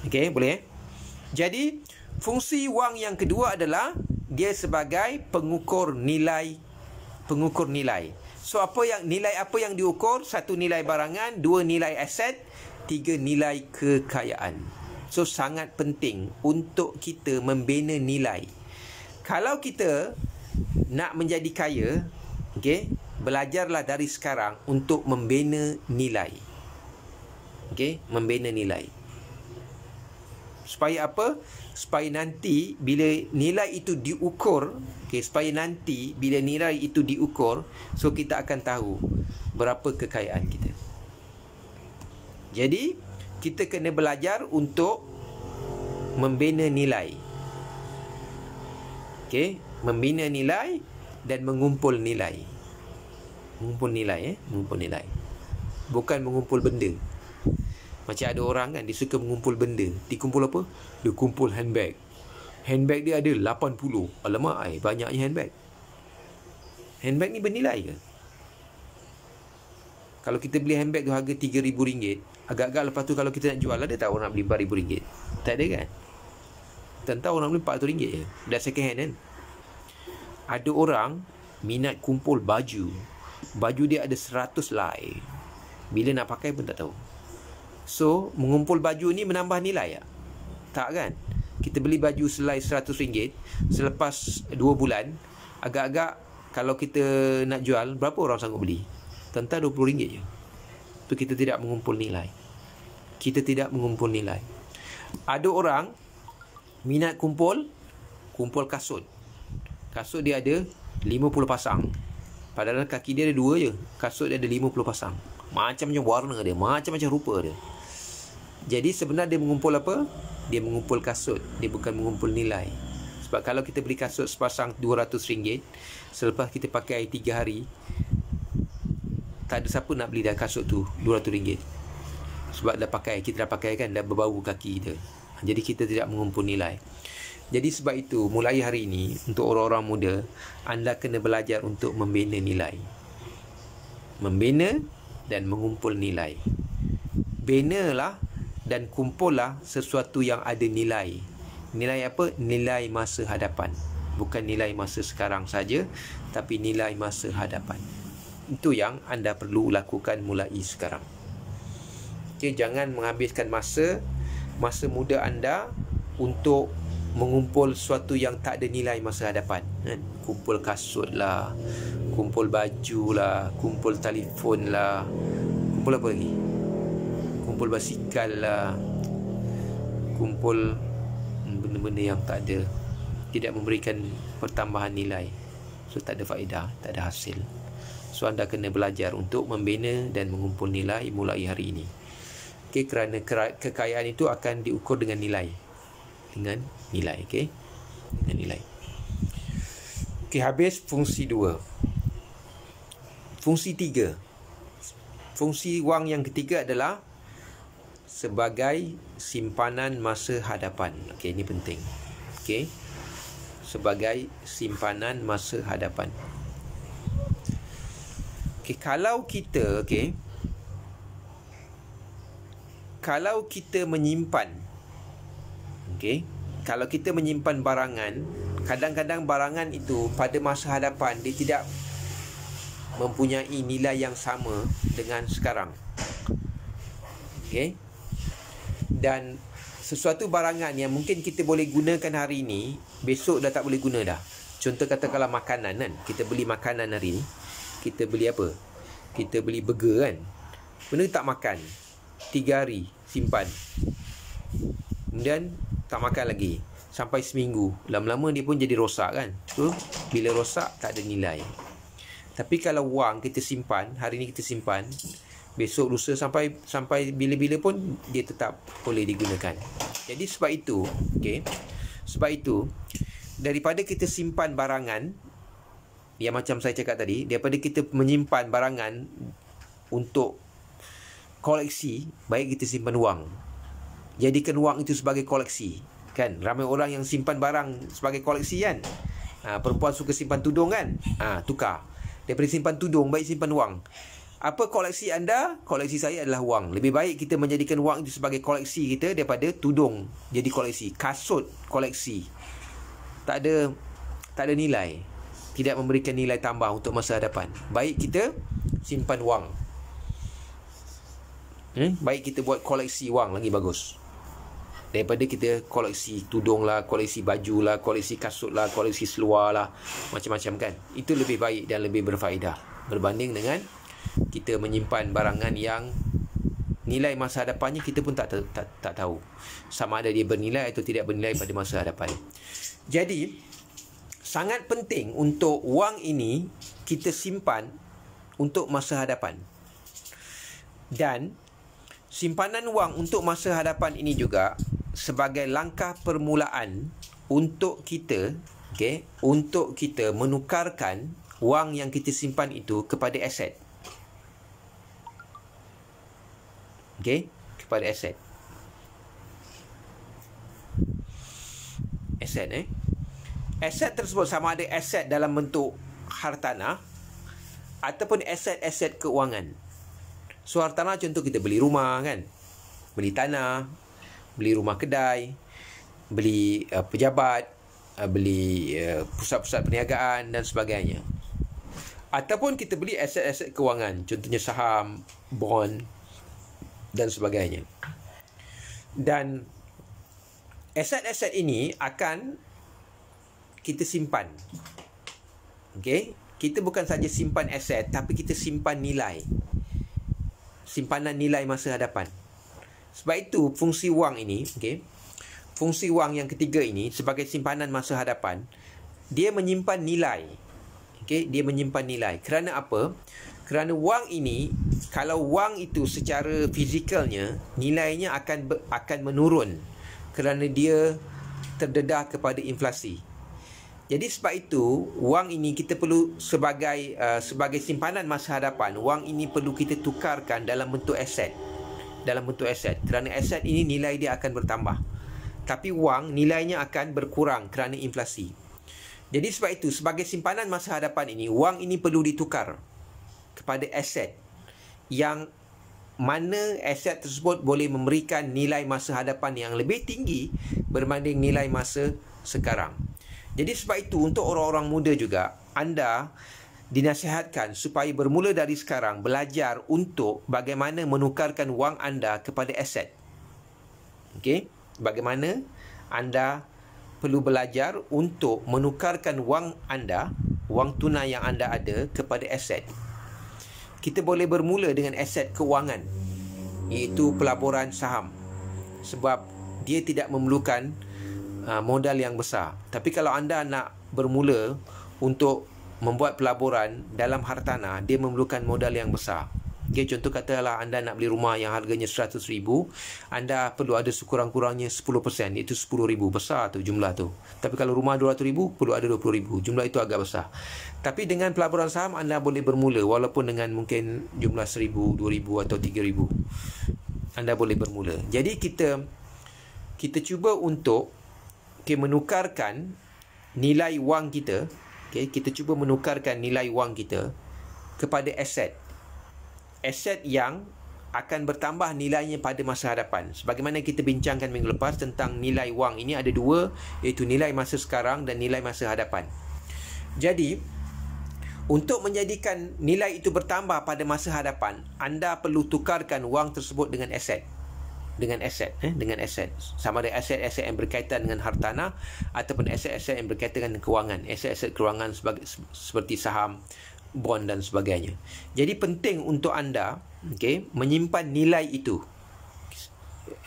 Okey, boleh? Jadi, fungsi wang yang kedua adalah dia sebagai pengukur nilai. Pengukur nilai. So, nilai apa yang diukur? 1, nilai barangan. 2, nilai aset. 3, nilai kekayaan. So, sangat penting untuk kita membina nilai. Kalau kita nak menjadi kaya, okey, belajarlah dari sekarang untuk membina nilai. Okey, membina nilai. Supaya apa? Supaya nanti bila nilai itu diukur, supaya nanti bila nilai itu diukur, so kita akan tahu berapa kekayaan kita. Jadi, kita kena belajar untuk membina nilai. Membina nilai dan mengumpul nilai. Mengumpul nilai, mengumpul nilai. Bukan mengumpul benda. Macam ada orang kan, dia suka mengumpul benda. Dia kumpul apa? Dia kumpul handbag. Handbag dia ada 80. Alamak, banyaknya handbag. Handbag ni bernilai ke? Kalau kita beli handbag tu harga RM3,000, agak-agak lepas tu kalau kita nak jual, ada tak orang nak beli RM4,000? Tak ada kan? Tentu orang beli RM400 je. Dah second hand kan? Ada orang minat kumpul baju. Baju dia ada 100 helai. Bila nak pakai pun tak tahu. So, mengumpul baju ni menambah nilai tak? Tak kan? Kita beli baju selai RM100, selepas 2 bulan, agak-agak kalau kita nak jual, berapa orang sanggup beli? Tentu RM20 je. Tu kita tidak mengumpul nilai. Kita tidak mengumpul nilai. Ada orang minat kumpul kasut. Kasut dia ada 50 pasang. Padahal kaki dia ada 2 je. Kasut dia ada 50 pasang. Macam-macam warna dia, macam-macam rupa dia. Jadi sebenarnya dia mengumpul apa? Dia mengumpul kasut. Dia bukan mengumpul nilai. Sebab kalau kita beli kasut sepasang RM200, selepas kita pakai 3 hari, tak ada siapa nak beli dah kasut tu RM200. Sebab kita dah pakai kan, dah berbau kaki kita. Jadi kita tidak mengumpul nilai. Jadi sebab itu, mulai hari ini, untuk orang-orang muda, anda kena belajar untuk membina nilai. Membina dan mengumpul nilai. Binalah dan kumpullah sesuatu yang ada nilai. Nilai apa? Nilai masa hadapan. Bukan nilai masa sekarang saja, tapi nilai masa hadapan. Itu yang anda perlu lakukan mulai sekarang. Jangan menghabiskan masa muda anda untuk mengumpul sesuatu yang tak ada nilai masa hadapan kan? Kumpul kasut lah, kumpul baju lah, kumpul telefon lah, kumpul apa lagi? Kumpul basikal lah, kumpul benda-benda yang tak ada, tidak memberikan pertambahan nilai. So tak ada faedah, tak ada hasil. So anda kena belajar untuk membina dan mengumpul nilai mulai hari ini. Kerana kekayaan itu akan diukur dengan nilai. Dengan nilai, dengan nilai. Habis fungsi 2. Fungsi 3. Fungsi wang yang ketiga adalah sebagai simpanan masa hadapan. Ini penting. Sebagai simpanan masa hadapan. Kalau kita kalau kita menyimpan, kalau kita menyimpan barangan, kadang-kadang barangan itu pada masa hadapan dia tidak mempunyai nilai yang sama dengan sekarang. Dan sesuatu barangan yang mungkin kita boleh gunakan hari ini, besok dah tak boleh guna dah. Contoh katakanlah makanan kan. Kita beli makanan hari ni, kita beli apa? Kita beli burger kan. Benda tak makan 3 hari, simpan. Kemudian tak makan lagi sampai seminggu. Lama-lama dia pun jadi rosak kan. So, bila rosak tak ada nilai. Tapi kalau wang kita simpan, hari ni kita simpan, Besok, lusa, sampai bila-bila pun dia tetap boleh digunakan. Jadi sebab itu, sebab itu daripada kita simpan barangan, yang macam saya cakap tadi, daripada kita menyimpan barangan untuk koleksi, baik kita simpan wang. Jadikan wang itu sebagai koleksi, kan? Ramai orang yang simpan barang sebagai koleksi, kan? Perempuan suka simpan tudung, kan? Tukar. Daripada simpan tudung, baik simpan wang. Apa koleksi anda? Koleksi saya adalah wang. Lebih baik kita menjadikan wang itu sebagai koleksi kita daripada tudung jadi koleksi. Kasut koleksi. Tak ada nilai. Tidak memberikan nilai tambah untuk masa hadapan. Baik kita simpan wang. Baik kita buat koleksi wang, lagi bagus daripada kita koleksi tudung lah, koleksi baju lah, koleksi kasut lah, koleksi seluar lah, macam-macam, kan. Itu lebih baik dan lebih berfaedah berbanding dengan kita menyimpan barangan yang nilai masa hadapannya kita pun tak tahu sama ada dia bernilai atau tidak bernilai pada masa hadapan. Jadi sangat penting untuk wang ini kita simpan untuk masa hadapan. Dan simpanan wang untuk masa hadapan ini juga sebagai langkah permulaan untuk kita, untuk kita menukarkan wang yang kita simpan itu kepada aset. Kepada aset. Aset tersebut sama ada aset dalam bentuk hartanah ataupun aset-aset keuangan. So hartanah contoh kita beli rumah, kan? Beli tanah, beli rumah kedai, beli pejabat, beli pusat-pusat perniagaan dan sebagainya. Ataupun kita beli aset-aset keuangan, contohnya saham, bond dan sebagainya. Dan aset-aset ini akan kita simpan. Kita bukan saja simpan aset, tapi kita simpan nilai. Simpanan nilai masa hadapan. Sebab itu fungsi wang ini, fungsi wang yang ketiga ini sebagai simpanan masa hadapan, dia menyimpan nilai. Dia menyimpan nilai. Kerana apa? Kerana wang ini, kalau wang itu secara fizikalnya nilainya akan menurun kerana dia terdedah kepada inflasi. Jadi sebab itu wang ini kita perlu sebagai simpanan masa hadapan. Wang ini perlu kita tukarkan dalam bentuk aset. Kerana aset ini nilai dia akan bertambah. Tapi wang nilainya akan berkurang kerana inflasi. Jadi sebab itu sebagai simpanan masa hadapan ini, wang ini perlu ditukar kepada aset yang mana aset tersebut boleh memberikan nilai masa hadapan yang lebih tinggi berbanding nilai masa sekarang. Jadi sebab itu untuk orang-orang muda juga, anda dinasihatkan supaya bermula dari sekarang belajar untuk bagaimana menukarkan wang anda kepada aset. Bagaimana anda perlu belajar untuk menukarkan wang anda, wang tunai yang anda ada, kepada aset. Kita boleh bermula dengan aset keuangan, iaitu pelaburan saham, sebab dia tidak memerlukan modal yang besar. Tapi kalau anda nak bermula untuk membuat pelaburan dalam hartanah, dia memerlukan modal yang besar. Contoh katalah anda nak beli rumah yang harganya 100,000, anda perlu ada sekurang-kurangnya 10%, iaitu 10,000. Besar tu jumlah tu. Tapi kalau rumah 200,000, perlu ada 20,000. Jumlah itu agak besar. Tapi dengan pelaburan saham anda boleh bermula, walaupun dengan mungkin jumlah 1,000, 2,000 atau 3,000. Anda boleh bermula. Jadi kita cuba untuk menukarkan nilai wang kita. Kita cuba menukarkan nilai wang kita kepada aset. Aset yang akan bertambah nilainya pada masa hadapan. Sebagaimana kita bincangkan minggu lepas tentang nilai wang ini, ada dua, iaitu nilai masa sekarang dan nilai masa hadapan. Jadi untuk menjadikan nilai itu bertambah pada masa hadapan, anda perlu tukarkan wang tersebut dengan aset. Dengan aset. Sama ada aset-aset yang berkaitan dengan hartanah ataupun aset-aset yang berkaitan dengan kewangan. Aset-aset kewangan seperti saham, bond dan sebagainya. Jadi penting untuk anda menyimpan nilai itu.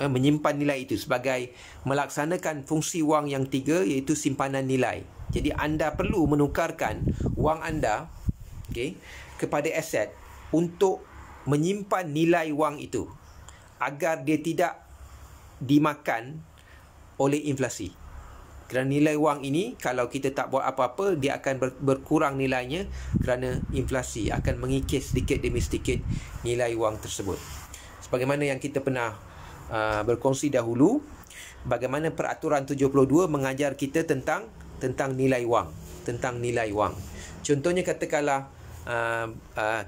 Menyimpan nilai itu sebagai melaksanakan fungsi wang yang tiga, iaitu simpanan nilai. Jadi anda perlu menukarkan wang anda kepada aset untuk menyimpan nilai wang itu agar dia tidak dimakan oleh inflasi. Kerana nilai wang ini, kalau kita tak buat apa-apa, dia akan berkurang nilainya kerana inflasi akan mengikis sedikit demi sedikit nilai wang tersebut. Sebagaimana yang kita pernah berkongsi dahulu, bagaimana peraturan 72 mengajar kita tentang nilai wang, Contohnya katakanlah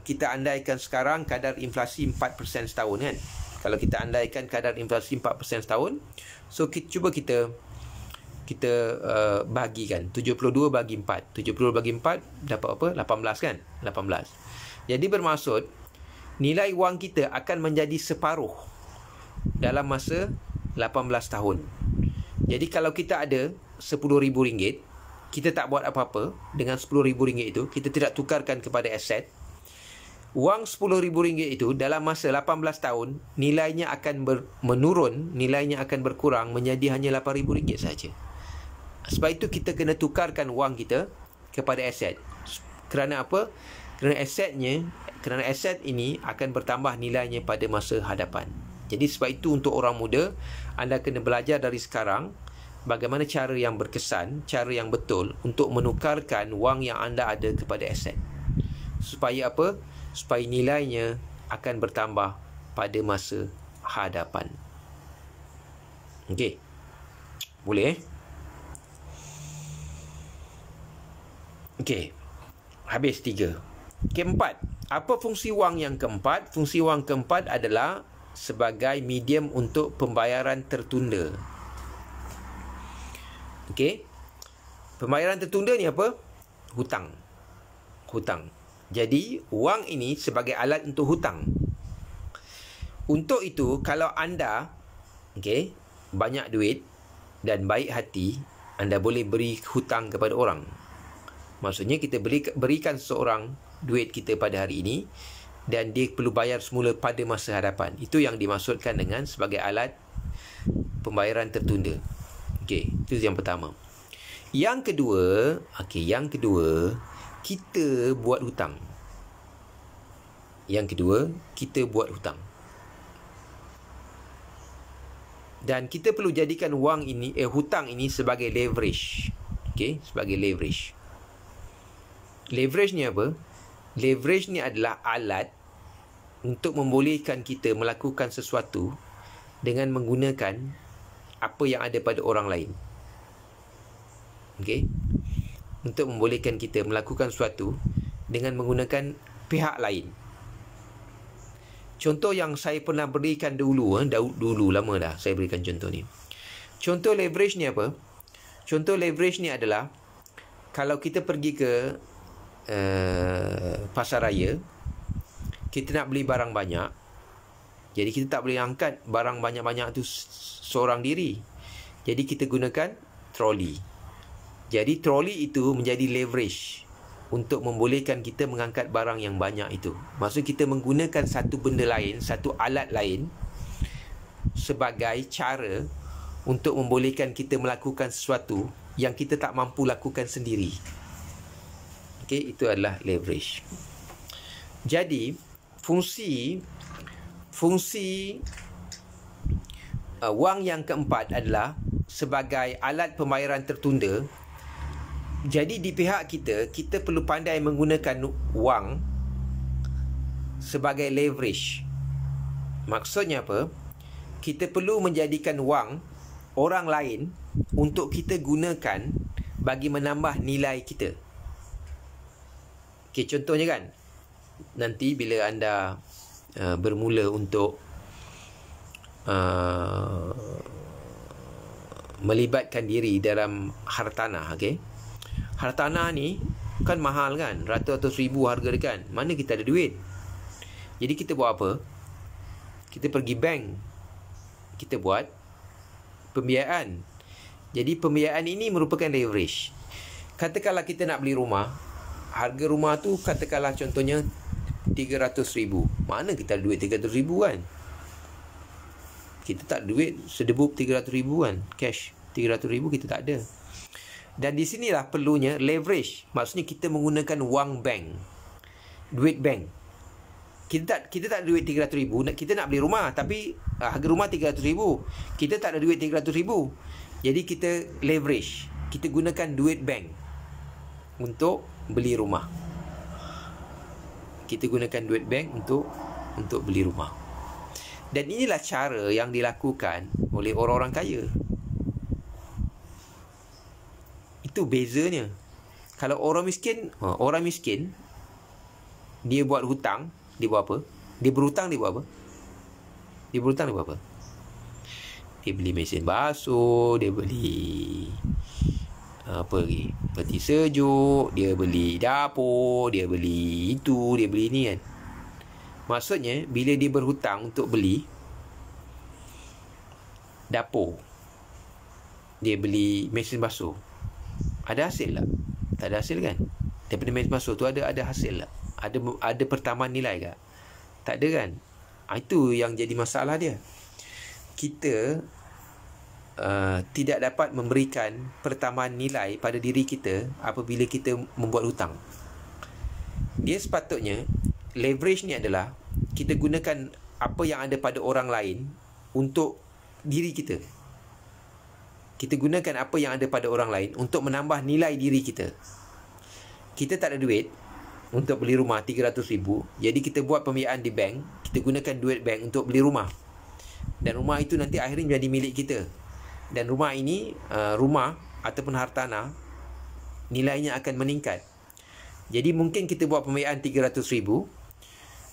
kita andaikan sekarang kadar inflasi 4% setahun kan. Kalau kita andaikan kadar inflasi 4% setahun, so cuba kita bagikan 72 bagi 4. 72 bagi 4 dapat apa? 18 kan? 18. Jadi bermaksud nilai wang kita akan menjadi separuh dalam masa 18 tahun. Jadi kalau kita ada RM10,000, kita tak buat apa-apa dengan RM10,000 itu, kita tidak tukarkan kepada aset. Wang RM10,000 itu dalam masa 18 tahun nilainya akan menurun, nilainya akan berkurang menjadi hanya RM8,000 saja. Sebab itu kita kena tukarkan wang kita kepada aset. Kerana apa? Kerana aset ini akan bertambah nilainya pada masa hadapan. Jadi sebab itu untuk orang muda, anda kena belajar dari sekarang bagaimana cara yang berkesan, cara yang betul untuk menukarkan wang yang anda ada kepada aset. Supaya apa? Supaya nilainya akan bertambah pada masa hadapan. Okey. Boleh? Okey. Habis 3. Keempat. Apa fungsi wang yang keempat? Fungsi wang keempat adalah sebagai medium untuk pembayaran tertunda. Okey. Pembayaran tertunda ni apa? Hutang. Jadi, wang ini sebagai alat untuk hutang. Untuk itu, kalau anda banyak duit dan baik hati, anda boleh beri hutang kepada orang. Maksudnya kita berikan seseorang duit kita pada hari ini dan dia perlu bayar semula pada masa hadapan. Itu yang dimaksudkan dengan sebagai alat pembayaran tertunda. Okey, itu yang pertama. Yang kedua, kita buat hutang. Dan kita perlu jadikan hutang ini sebagai leverage. Okey, sebagai leverage. Leverage ni apa? Leverage ni adalah alat untuk membolehkan kita melakukan sesuatu dengan menggunakan apa yang ada pada orang lain. Okey? Untuk membolehkan kita melakukan sesuatu dengan menggunakan pihak lain. Contoh yang saya pernah berikan dulu lama dah saya berikan contoh ni. Contoh leverage ni apa? Contoh leverage ni adalah kalau kita pergi ke pasar raya, kita nak beli barang banyak, jadi kita tak boleh angkat barang banyak-banyak tu seorang diri, jadi kita gunakan troli. Jadi troli itu menjadi leverage untuk membolehkan kita mengangkat barang yang banyak itu. Maksud kita menggunakan satu benda lain, satu alat lain sebagai cara untuk membolehkan kita melakukan sesuatu yang kita tak mampu lakukan sendiri. Okey, itu adalah leverage. Jadi, fungsi wang yang keempat adalah sebagai alat pembayaran tertunda. Jadi di pihak kita perlu pandai menggunakan wang sebagai leverage. Maksudnya apa? Kita perlu menjadikan wang orang lain untuk kita gunakan bagi menambah nilai kita. Okey, contohnya kan, nanti bila anda bermula untuk melibatkan diri dalam hartanah, okey. Hartanah ni kan mahal kan, ratus-ratus ribu harga dia kan. Mana kita ada duit? Jadi kita buat apa? Kita pergi bank. Kita buat pembiayaan. Jadi pembiayaan ini merupakan leverage. Katakanlah kita nak beli rumah, harga rumah tu katakanlah contohnya 300,000. Mana kita ada duit 300,000 kan? Kita tak ada duit sedebup 300,000 kan, cash 300,000 kita tak ada. Dan di sinilah perlunya leverage. Maksudnya kita menggunakan wang bank, duit bank. Kita tak ada duit 300,000, kita nak beli rumah, tapi harga rumah 300,000. Kita tak ada duit 300,000. Jadi kita leverage. Kita gunakan duit bank untuk beli rumah. Kita gunakan duit bank untuk beli rumah. Dan inilah cara yang dilakukan oleh orang-orang kaya. Itu bezanya. Kalau orang miskin, dia buat hutang, dia buat apa? Dia berhutang, dia buat apa? Dia beli mesin basuh, dia beli apa lagi? Peti sejuk, dia beli dapur, dia beli itu, dia beli ni kan. Maksudnya, bila dia berhutang untuk beli dapur, dia beli mesin basuh, ada hasil tak? Tak ada hasil kan? Daripada mesin basuh tu ada hasil tak? Ada pertambahan nilai tak? Tak ada kan? Itu yang jadi masalah dia. Kita tidak dapat memberikan pertambahan nilai pada diri kita apabila kita membuat hutang. Dia sepatutnya, leverage ni adalah kita gunakan apa yang ada pada orang lain untuk diri kita. Kita gunakan apa yang ada pada orang lain untuk menambah nilai diri kita. Kita tak ada duit untuk beli rumah 300,000, jadi kita buat pembiayaan di bank. Kita gunakan duit bank untuk beli rumah, dan rumah itu nanti akhirnya menjadi milik kita. Dan rumah ini, rumah ataupun hartanah, nilainya akan meningkat. Jadi mungkin kita buat pembiayaan 300,000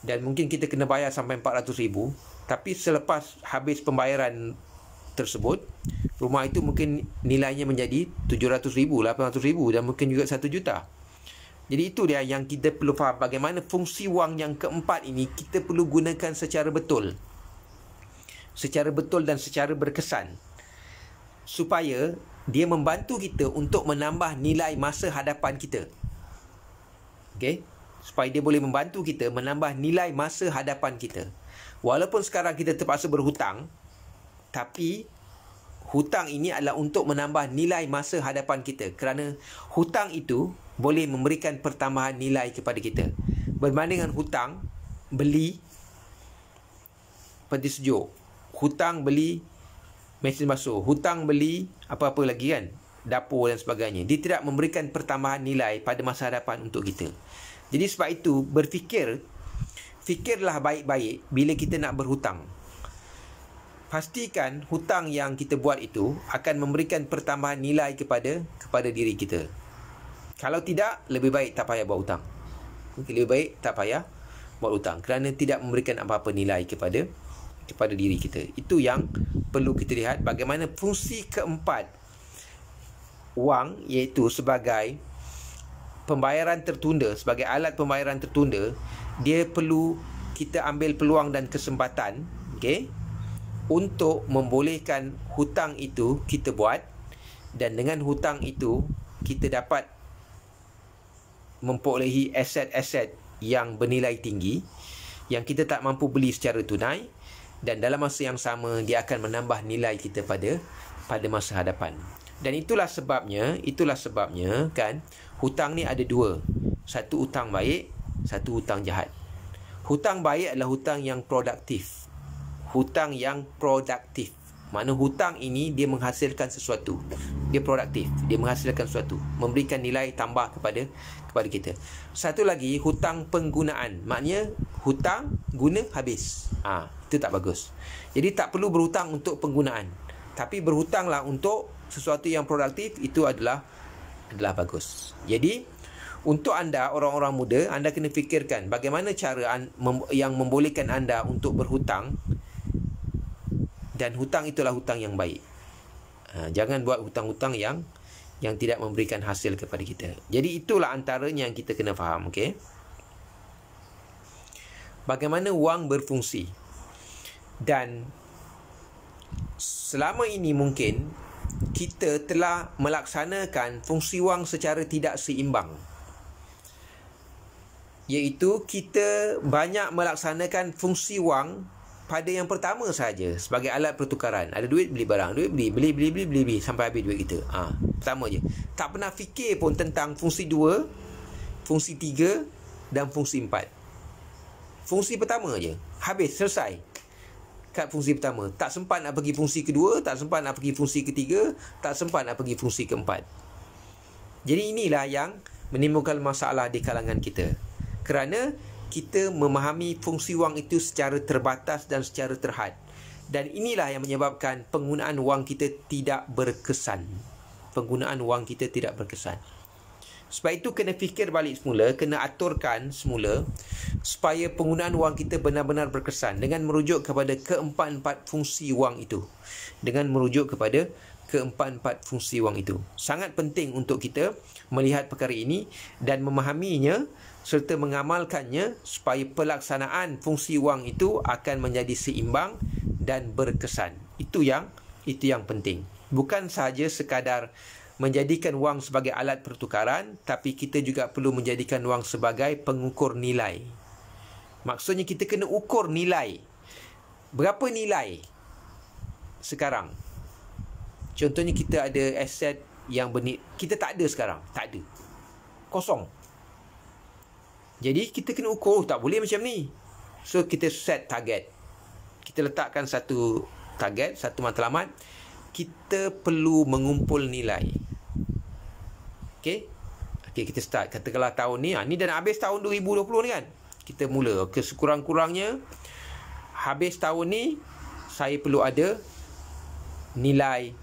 dan mungkin kita kena bayar sampai 400,000. Tapi selepas habis pembayaran tersebut, rumah itu mungkin nilainya menjadi 700,000, 800,000 dan mungkin juga 1 juta. Jadi itu dia yang kita perlu faham, bagaimana fungsi wang yang keempat ini kita perlu gunakan secara betul. Secara betul dan secara berkesan, supaya dia membantu kita untuk menambah nilai masa hadapan kita. Okey? Supaya dia boleh membantu kita menambah nilai masa hadapan kita. Walaupun sekarang kita terpaksa berhutang, tapi hutang ini adalah untuk menambah nilai masa hadapan kita. Kerana hutang itu boleh memberikan pertambahan nilai kepada kita. Berbanding dengan hutang beli peti sejuk, hutang beli mesin basuh, hutang beli apa-apa lagi kan, dapur dan sebagainya. Dia tidak memberikan pertambahan nilai pada masa hadapan untuk kita. Jadi sebab itu, fikirlah baik-baik bila kita nak berhutang. Pastikan hutang yang kita buat itu akan memberikan pertambahan nilai kepada diri kita. Kalau tidak, lebih baik tak payah buat hutang. Lebih baik tak payah buat hutang, kerana tidak memberikan apa-apa nilai kepada diri kita. Itu yang perlu kita lihat, bagaimana fungsi keempat wang, iaitu sebagai pembayaran tertunda, sebagai alat pembayaran tertunda. Dia perlu kita ambil peluang dan kesempatan, okey, untuk membolehkan hutang itu kita buat, dan dengan hutang itu kita dapat memperolehi aset-aset yang bernilai tinggi yang kita tak mampu beli secara tunai, dan dalam masa yang sama dia akan menambah nilai kita pada masa hadapan. Dan itulah sebabnya kan, hutang ni ada dua. Satu hutang baik, satu hutang jahat. Hutang baik adalah hutang yang produktif. Hutang yang produktif, makna hutang ini dia menghasilkan sesuatu. Dia produktif, dia menghasilkan sesuatu, memberikan nilai tambah kepada kita. Satu lagi, hutang penggunaan, maknanya hutang guna habis. Itu tak bagus. Jadi tak perlu berhutang untuk penggunaan, tapi berhutanglah untuk sesuatu yang produktif. Itu adalah bagus. Jadi untuk anda, orang-orang muda, anda kena fikirkan bagaimana cara yang membolehkan anda untuk berhutang, dan hutang itulah hutang yang baik. Jangan buat hutang-hutang yang tidak memberikan hasil kepada kita. Jadi itulah antaranya yang kita kena faham. Okay? Bagaimana wang berfungsi. Dan selama ini mungkin kita telah melaksanakan fungsi wang secara tidak seimbang. Iaitu kita banyak melaksanakan fungsi wang pada yang pertama saja, sebagai alat pertukaran. Ada duit, beli barang, duit, beli sampai habis duit kita. Pertama je. Tak pernah fikir pun tentang fungsi 2, fungsi 3 dan fungsi 4. fungsi pertama je. Habis, selesai. Kat fungsi pertama. Tak sempat nak pergi fungsi kedua, tak sempat nak pergi fungsi ketiga, tak sempat nak pergi fungsi keempat. Jadi inilah yang menimbulkan masalah di kalangan kita. Kerana kita memahami fungsi wang itu secara terbatas dan secara terhad. Dan inilah yang menyebabkan penggunaan wang kita tidak berkesan. Penggunaan wang kita tidak berkesan. Sebab itu kena fikir balik semula, kena aturkan semula supaya penggunaan wang kita benar-benar berkesan dengan merujuk kepada keempat-empat fungsi wang itu. Dengan merujuk kepada keempat-empat fungsi wang itu. Sangat penting untuk kita melihat perkara ini dan memahaminya serta mengamalkannya supaya pelaksanaan fungsi wang itu akan menjadi seimbang dan berkesan. Itu yang penting. Bukan sahaja sekadar menjadikan wang sebagai alat pertukaran, tapi kita juga perlu menjadikan wang sebagai pengukur nilai. Maksudnya kita kena ukur nilai. Berapa nilai sekarang? Contohnya kita ada aset yang kita tak ada sekarang. Tak ada. Kosong. Jadi kita kena ukur, tak boleh macam ni. So kita set target. Kita letakkan satu target, satu matlamat. Kita perlu mengumpul nilai. Okey, kita start. Katakanlah tahun ni, ni dah nak habis tahun 2020 ni kan. Kita mula. Sekurang-kurangnya habis tahun ni saya perlu ada nilai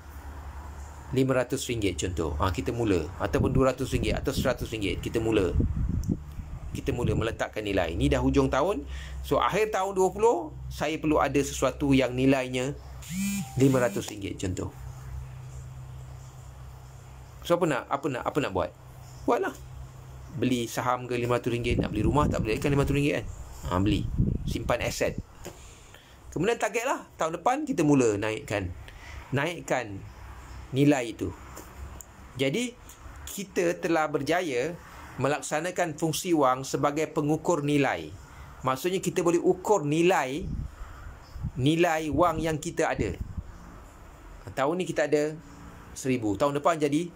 RM500 contoh. Kita mula. Ataupun RM200 atau RM100. Kita mula meletakkan nilai. Ni dah hujung tahun. So akhir tahun 20, saya perlu ada sesuatu yang nilainya RM500 contoh. So apa nak buat? Buatlah. Beli saham ke RM500, nak beli rumah tak boleh kan RM500 kan? Beli. Simpan aset. Kemudian target lah. Tahun depan kita mula naikkan nilai itu. Jadi kita telah berjaya melaksanakan fungsi wang sebagai pengukur nilai. Maksudnya kita boleh ukur nilai wang yang kita ada. Tahun ni kita ada 1,000. Tahun depan jadi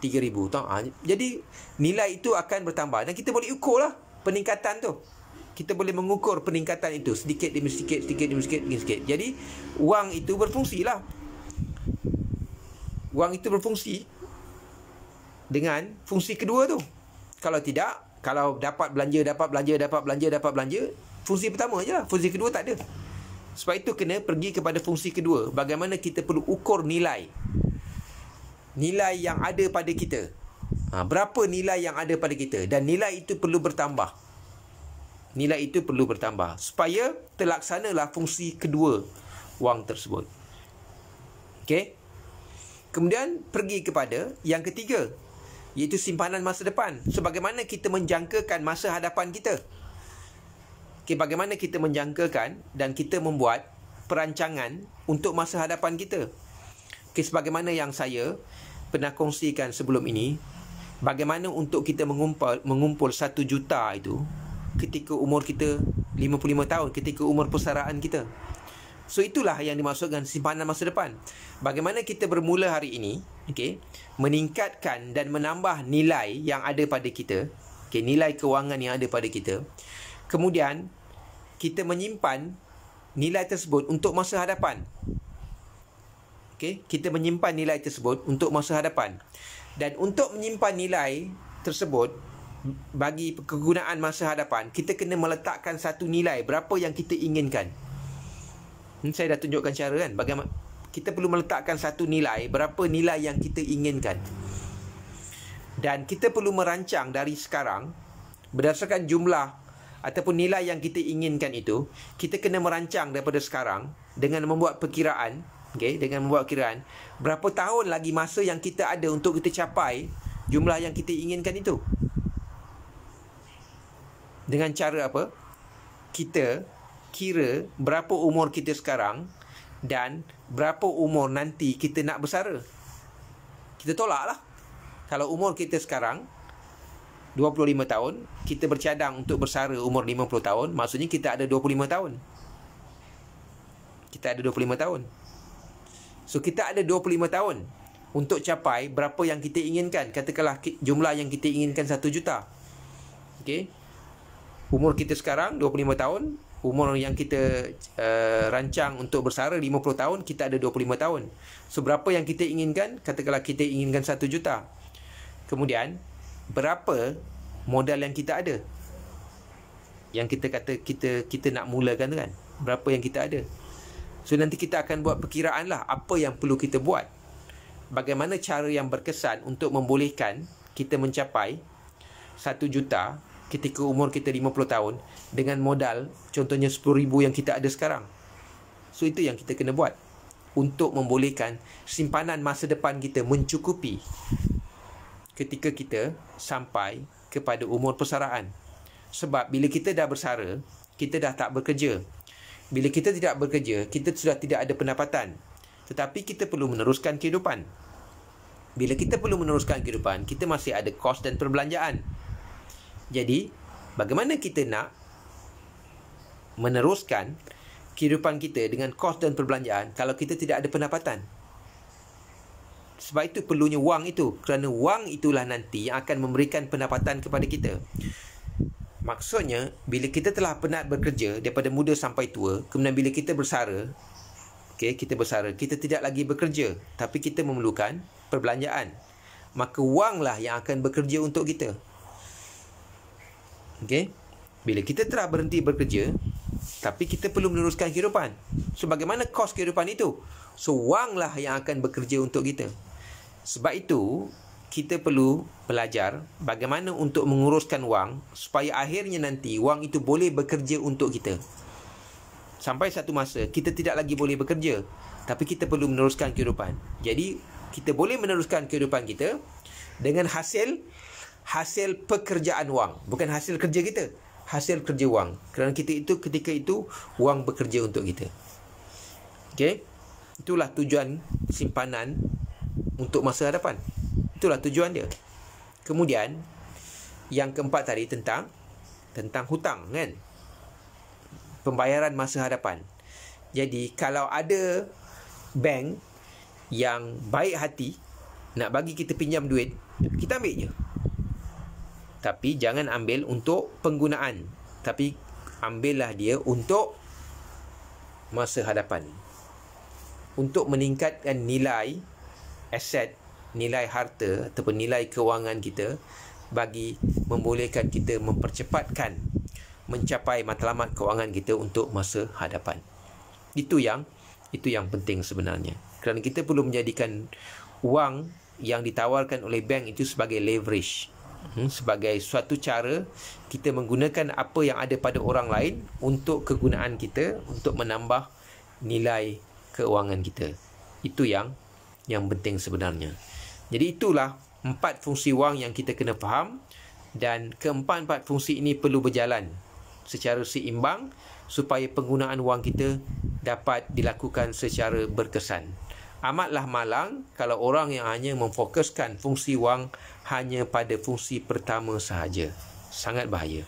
3,000. Jadi nilai itu akan bertambah. Dan kita boleh ukur lah peningkatan tu. Kita boleh mengukur peningkatan itu. Sedikit demi sedikit, sedikit demi sedikit. Jadi wang itu berfungsi lah. Wang itu berfungsi dengan fungsi kedua tu. Kalau tidak, kalau dapat belanja, fungsi pertama je lah. Fungsi kedua tak ada. Sebab itu kena pergi kepada fungsi kedua. Bagaimana kita perlu ukur nilai yang ada pada kita. Berapa nilai yang ada pada kita. Dan nilai itu perlu bertambah. Supaya terlaksanalah fungsi kedua wang tersebut. Okey. Kemudian pergi kepada yang ketiga, iaitu simpanan masa depan. So, bagaimana kita menjangkakan masa hadapan kita? Bagaimana kita menjangkakan dan kita membuat perancangan untuk masa hadapan kita? Sebagaimana yang saya pernah kongsikan sebelum ini, bagaimana untuk kita mengumpul 1 juta itu ketika umur kita 55 tahun, ketika umur persaraan kita. So itulah yang dimaksudkan simpanan masa depan. Bagaimana kita bermula hari ini, meningkatkan dan menambah nilai yang ada pada kita, nilai kewangan yang ada pada kita. Kemudian kita menyimpan nilai tersebut untuk masa hadapan. Kita menyimpan nilai tersebut untuk masa hadapan. Dan untuk menyimpan nilai tersebut bagi kegunaan masa hadapan, kita kena meletakkan satu nilai berapa yang kita inginkan. Saya dah tunjukkan cara kan, bagaimana kita perlu meletakkan satu nilai, berapa nilai yang kita inginkan. Dan kita perlu merancang dari sekarang berdasarkan jumlah ataupun nilai yang kita inginkan itu. Kita kena merancang daripada sekarang dengan membuat perkiraan, berapa tahun lagi masa yang kita ada untuk kita capai jumlah yang kita inginkan itu. Dengan cara apa? Kita kira berapa umur kita sekarang dan berapa umur nanti kita nak bersara. Kita tolaklah. Kalau umur kita sekarang 25 tahun, kita bercadang untuk bersara umur 50 tahun, maksudnya kita ada 25 tahun. Kita ada 25 tahun. So kita ada 25 tahun untuk capai berapa yang kita inginkan. Katakanlah jumlah yang kita inginkan 1 juta. Umur kita sekarang 25 tahun, umur yang kita rancang untuk bersara 50 tahun, kita ada 25 tahun. So, berapa yang kita inginkan? Katakanlah kita inginkan 1 juta. Kemudian, berapa modal yang kita ada? Yang kita kata kita nak mulakan tu kan? Berapa yang kita ada? So, nanti kita akan buat perkiraan lah apa yang perlu kita buat. Bagaimana cara yang berkesan untuk membolehkan kita mencapai 1 juta ketika umur kita 50 tahun dengan modal contohnya 10,000 yang kita ada sekarang. So, itu yang kita kena buat untuk membolehkan simpanan masa depan kita mencukupi ketika kita sampai kepada umur persaraan. Sebab bila kita dah bersara, kita dah tak bekerja. Bila kita tidak bekerja, kita sudah tidak ada pendapatan. Tetapi kita perlu meneruskan kehidupan. Bila kita perlu meneruskan kehidupan, kita masih ada kos dan perbelanjaan. Jadi, bagaimana kita nak meneruskan kehidupan kita dengan kos dan perbelanjaan kalau kita tidak ada pendapatan? Sebab itu perlunya wang itu. Kerana wang itulah nanti yang akan memberikan pendapatan kepada kita. Maksudnya, bila kita telah penat bekerja daripada muda sampai tua, kemudian bila kita bersara, kita bersara, kita tidak lagi bekerja, tapi kita memerlukan perbelanjaan. Maka wanglah yang akan bekerja untuk kita. Bila kita telah berhenti bekerja, tapi kita perlu meneruskan kehidupan. So, bagaimana kos kehidupan itu? So, wanglah yang akan bekerja untuk kita. Sebab itu, kita perlu belajar bagaimana untuk menguruskan wang supaya akhirnya nanti wang itu boleh bekerja untuk kita. Sampai satu masa, kita tidak lagi boleh bekerja, tapi kita perlu meneruskan kehidupan. Jadi, kita boleh meneruskan kehidupan kita dengan hasil pekerjaan wang. Bukan hasil kerja kita, hasil kerja wang. Kerana ketika itu, wang bekerja untuk kita. Itulah tujuan simpanan untuk masa hadapan. Itulah tujuan dia. Kemudian, yang keempat tadi tentang hutang kan? Pembayaran masa hadapan. Jadi, kalau ada bank yang baik hati nak bagi kita pinjam duit, kita ambil je. Tapi jangan ambil untuk penggunaan, tapi ambillah dia untuk masa hadapan, untuk meningkatkan nilai aset, nilai harta ataupun nilai kewangan kita, bagi membolehkan kita mempercepatkan mencapai matlamat kewangan kita untuk masa hadapan. Itu yang penting sebenarnya. Kerana kita perlu menjadikan wang yang ditawarkan oleh bank itu sebagai leverage, sebagai suatu cara kita menggunakan apa yang ada pada orang lain untuk kegunaan kita, untuk menambah nilai keuangan kita. Itu yang penting sebenarnya. Jadi itulah 4 fungsi wang yang kita kena faham, dan keempat-empat fungsi ini perlu berjalan secara seimbang supaya penggunaan wang kita dapat dilakukan secara berkesan. Amatlah malang kalau orang yang hanya memfokuskan fungsi wang hanya pada fungsi pertama sahaja. Sangat bahaya.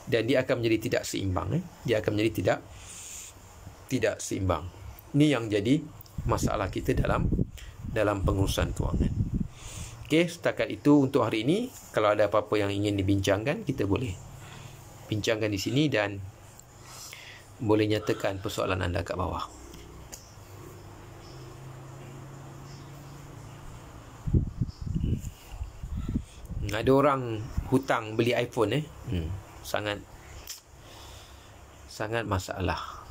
Dan dia akan menjadi tidak seimbang. Dia akan menjadi tidak seimbang. Ini yang jadi masalah kita dalam pengurusan kewangan. Setakat itu untuk hari ini. Kalau ada apa-apa yang ingin dibincangkan, kita boleh bincangkan di sini dan boleh nyatakan persoalan anda kat bawah. Ada orang hutang beli iPhone sangat masalah.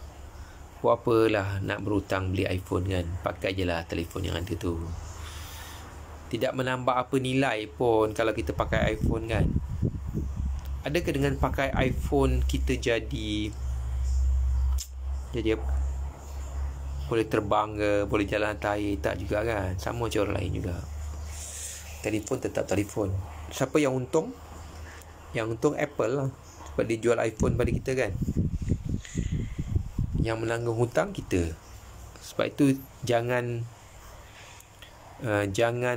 Buat apalah nak berhutang beli iPhone kan? Pakai je lah telefon yang ada tu. Tidak menambah apa nilai pun kalau kita pakai iPhone kan. Adakah dengan pakai iPhone kita jadi apa? Boleh terbang ke, boleh jalan atas air? Tak juga kan. Sama macam orang lain juga. Telefon tetap telefon. Siapa yang untung? Yang untung Apple lah, sebab dia jual iPhone pada kita kan. Yang menanggung hutang kita. Sebab itu jangan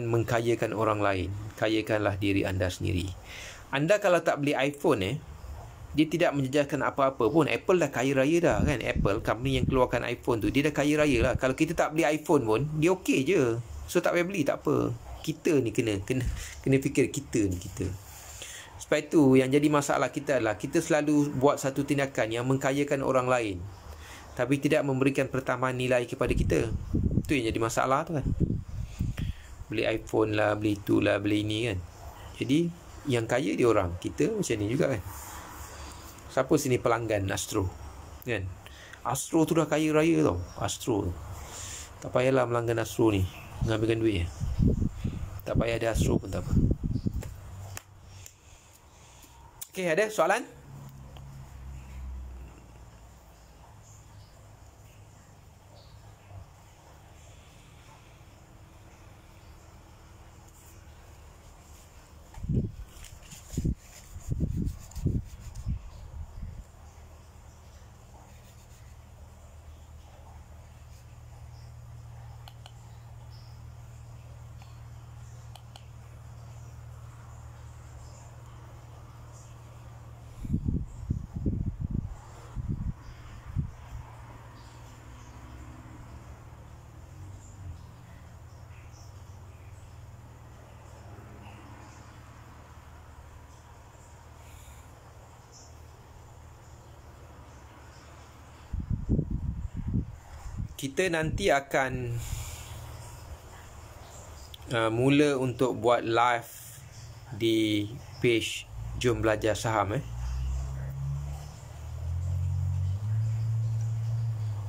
mengkayakan orang lain. Kayakanlah diri anda sendiri. Anda kalau tak beli iPhone dia tidak menjejaskan apa-apa pun. Apple dah kaya raya dah kan. Apple, company yang keluarkan iPhone tu, dia dah kaya raya lah. Kalau kita tak beli iPhone pun, dia okey je. So tak payah beli, tak apa. Kita ni kena fikir kita. Sebab itu yang jadi masalah kita adalah kita selalu buat satu tindakan yang mengkayakan orang lain, tapi tidak memberikan pertambahan nilai kepada kita. Itu yang jadi masalah tu kan. Beli iPhone lah, beli itu lah, beli ini kan. Jadi yang kaya dia orang, kita macam ni juga kan. Siapa sini pelanggan Astro kan? Astro tu dah kaya raya tau. Astro tu tak payahlah melanggan Astro ni, mengambilkan duit. Tak payah ada Astro pun tak apa. Okey, ada soalan? Kita nanti akan mula untuk buat live di page Jom Belajar Saham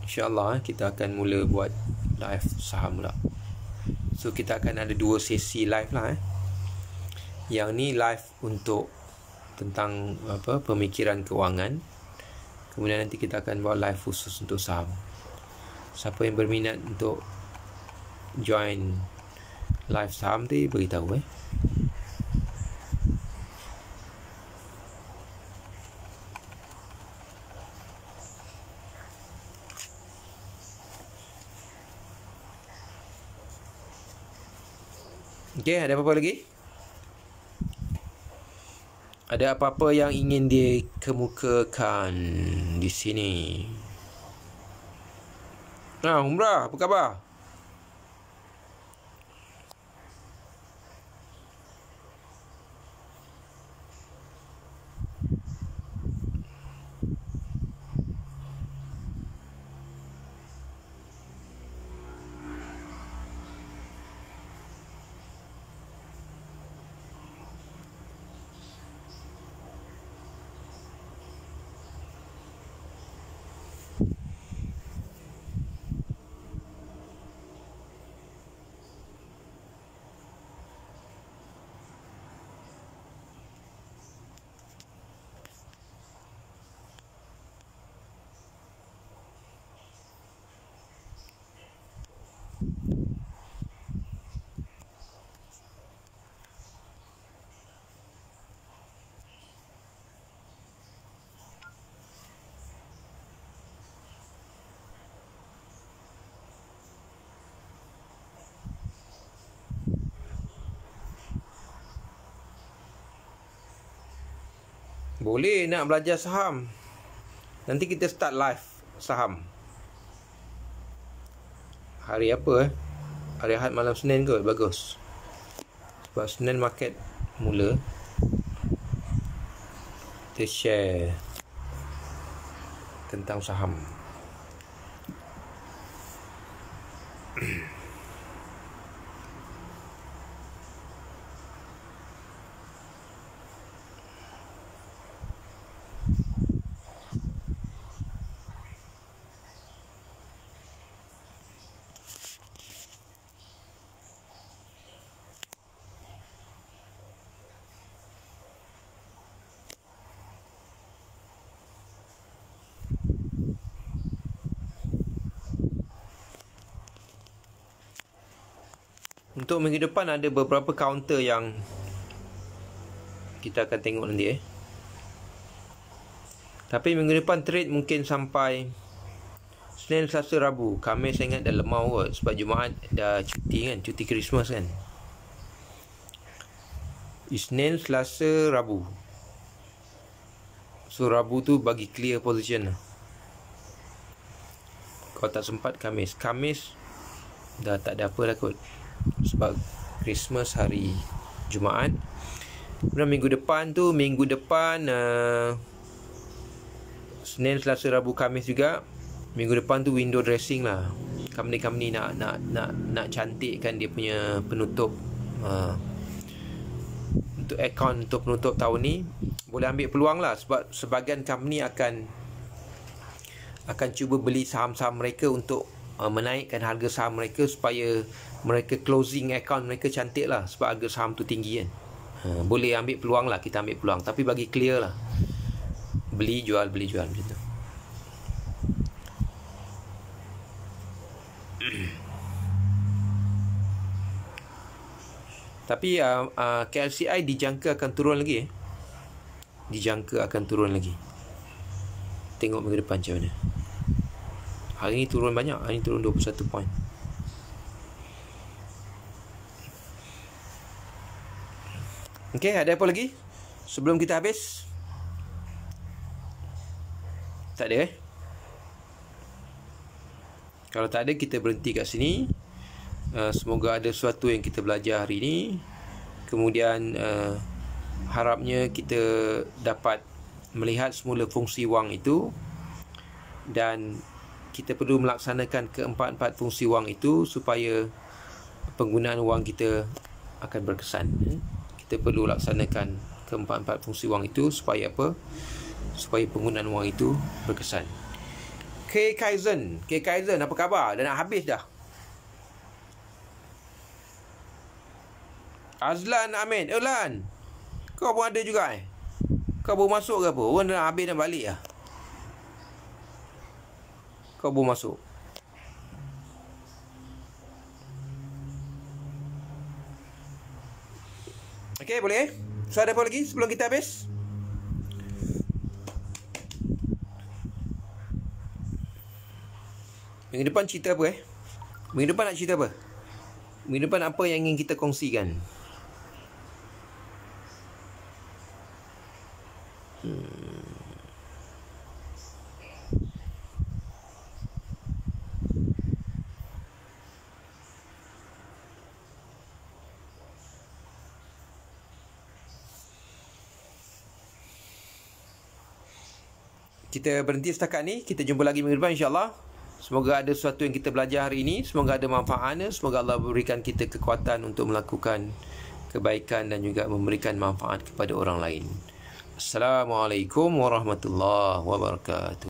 InsyaAllah kita akan mula buat live saham pula. So kita akan ada 2 sesi live lah Yang ni live untuk tentang pemikiran kewangan. Kemudian nanti kita akan buat live khusus untuk saham. Siapa yang berminat untuk join live saham tu, beritahu Okey, ada apa-apa lagi? Ada apa-apa yang ingin dikemukakan di sini? Umrah, apa khabar? Boleh nak belajar saham. Nanti kita start live saham. Hari apa Hari Ahad malam Senin ke? Bagus. Sebab Senin market mula. Kita share tentang saham. Untuk minggu depan ada beberapa counter yang kita akan tengok nanti Tapi minggu depan trade mungkin sampai Senin, Selasa, Rabu. Khamis saya ingat dah lemah kot, sebab Jumaat dah cuti kan, cuti Christmas kan. Isnin, Selasa, Rabu. So Rabu tu bagi clear position lah. Kalau tak sempat Khamis. Khamis dah tak ada apa lah kot, sebab Christmas hari Jumaat. Kemudian minggu depan Senin, Selasa, Rabu, Khamis juga. Minggu depan tu window dressing lah. Company nak cantikkan dia punya penutup untuk akaun untuk penutup tahun ni. Boleh ambil peluang lah, sebab sebahagian company akan cuba beli saham-saham mereka untuk menaikkan harga saham mereka supaya mereka closing account mereka cantik lah, sebab harga saham tu tinggi kan. Boleh ambil peluang lah, kita ambil peluang, tapi bagi clear lah, beli jual macam tu. Tapi KLCI dijangka akan turun lagi. Dijangka akan turun lagi. Tengok minggu depan macam mana. Hari ni turun banyak. Hari ni turun 21 poin. Okey, ada apa lagi sebelum kita habis? Tak ada Kalau tak ada, kita berhenti kat sini. Semoga ada sesuatu yang kita belajar hari ini. Kemudian harapnya kita dapat melihat semula fungsi wang itu, dan kita perlu melaksanakan keempat-empat fungsi wang itu supaya penggunaan wang kita akan berkesan. Kita perlu laksanakan keempat-empat fungsi wang itu supaya apa? Supaya penggunaan wang itu berkesan. K. Kaizen, apa khabar? Dah nak habis dah. Azlan Amin, Lan, kau pun ada juga Kau baru masuk ke apa? Orang dah habis dan balik lah. Kau baru masuk. Okey, boleh? So, ada apa lagi sebelum kita habis? Minggu depan cerita apa Minggu depan nak cerita apa? Minggu depan apa yang ingin kita kongsikan? Kita berhenti setakat ni. Kita jumpa lagi minggu depan insyaAllah. Semoga ada sesuatu yang kita belajar hari ini. Semoga ada manfaatnya. Semoga Allah berikan kita kekuatan untuk melakukan kebaikan dan juga memberikan manfaat kepada orang lain. Assalamualaikum warahmatullahi wabarakatuh.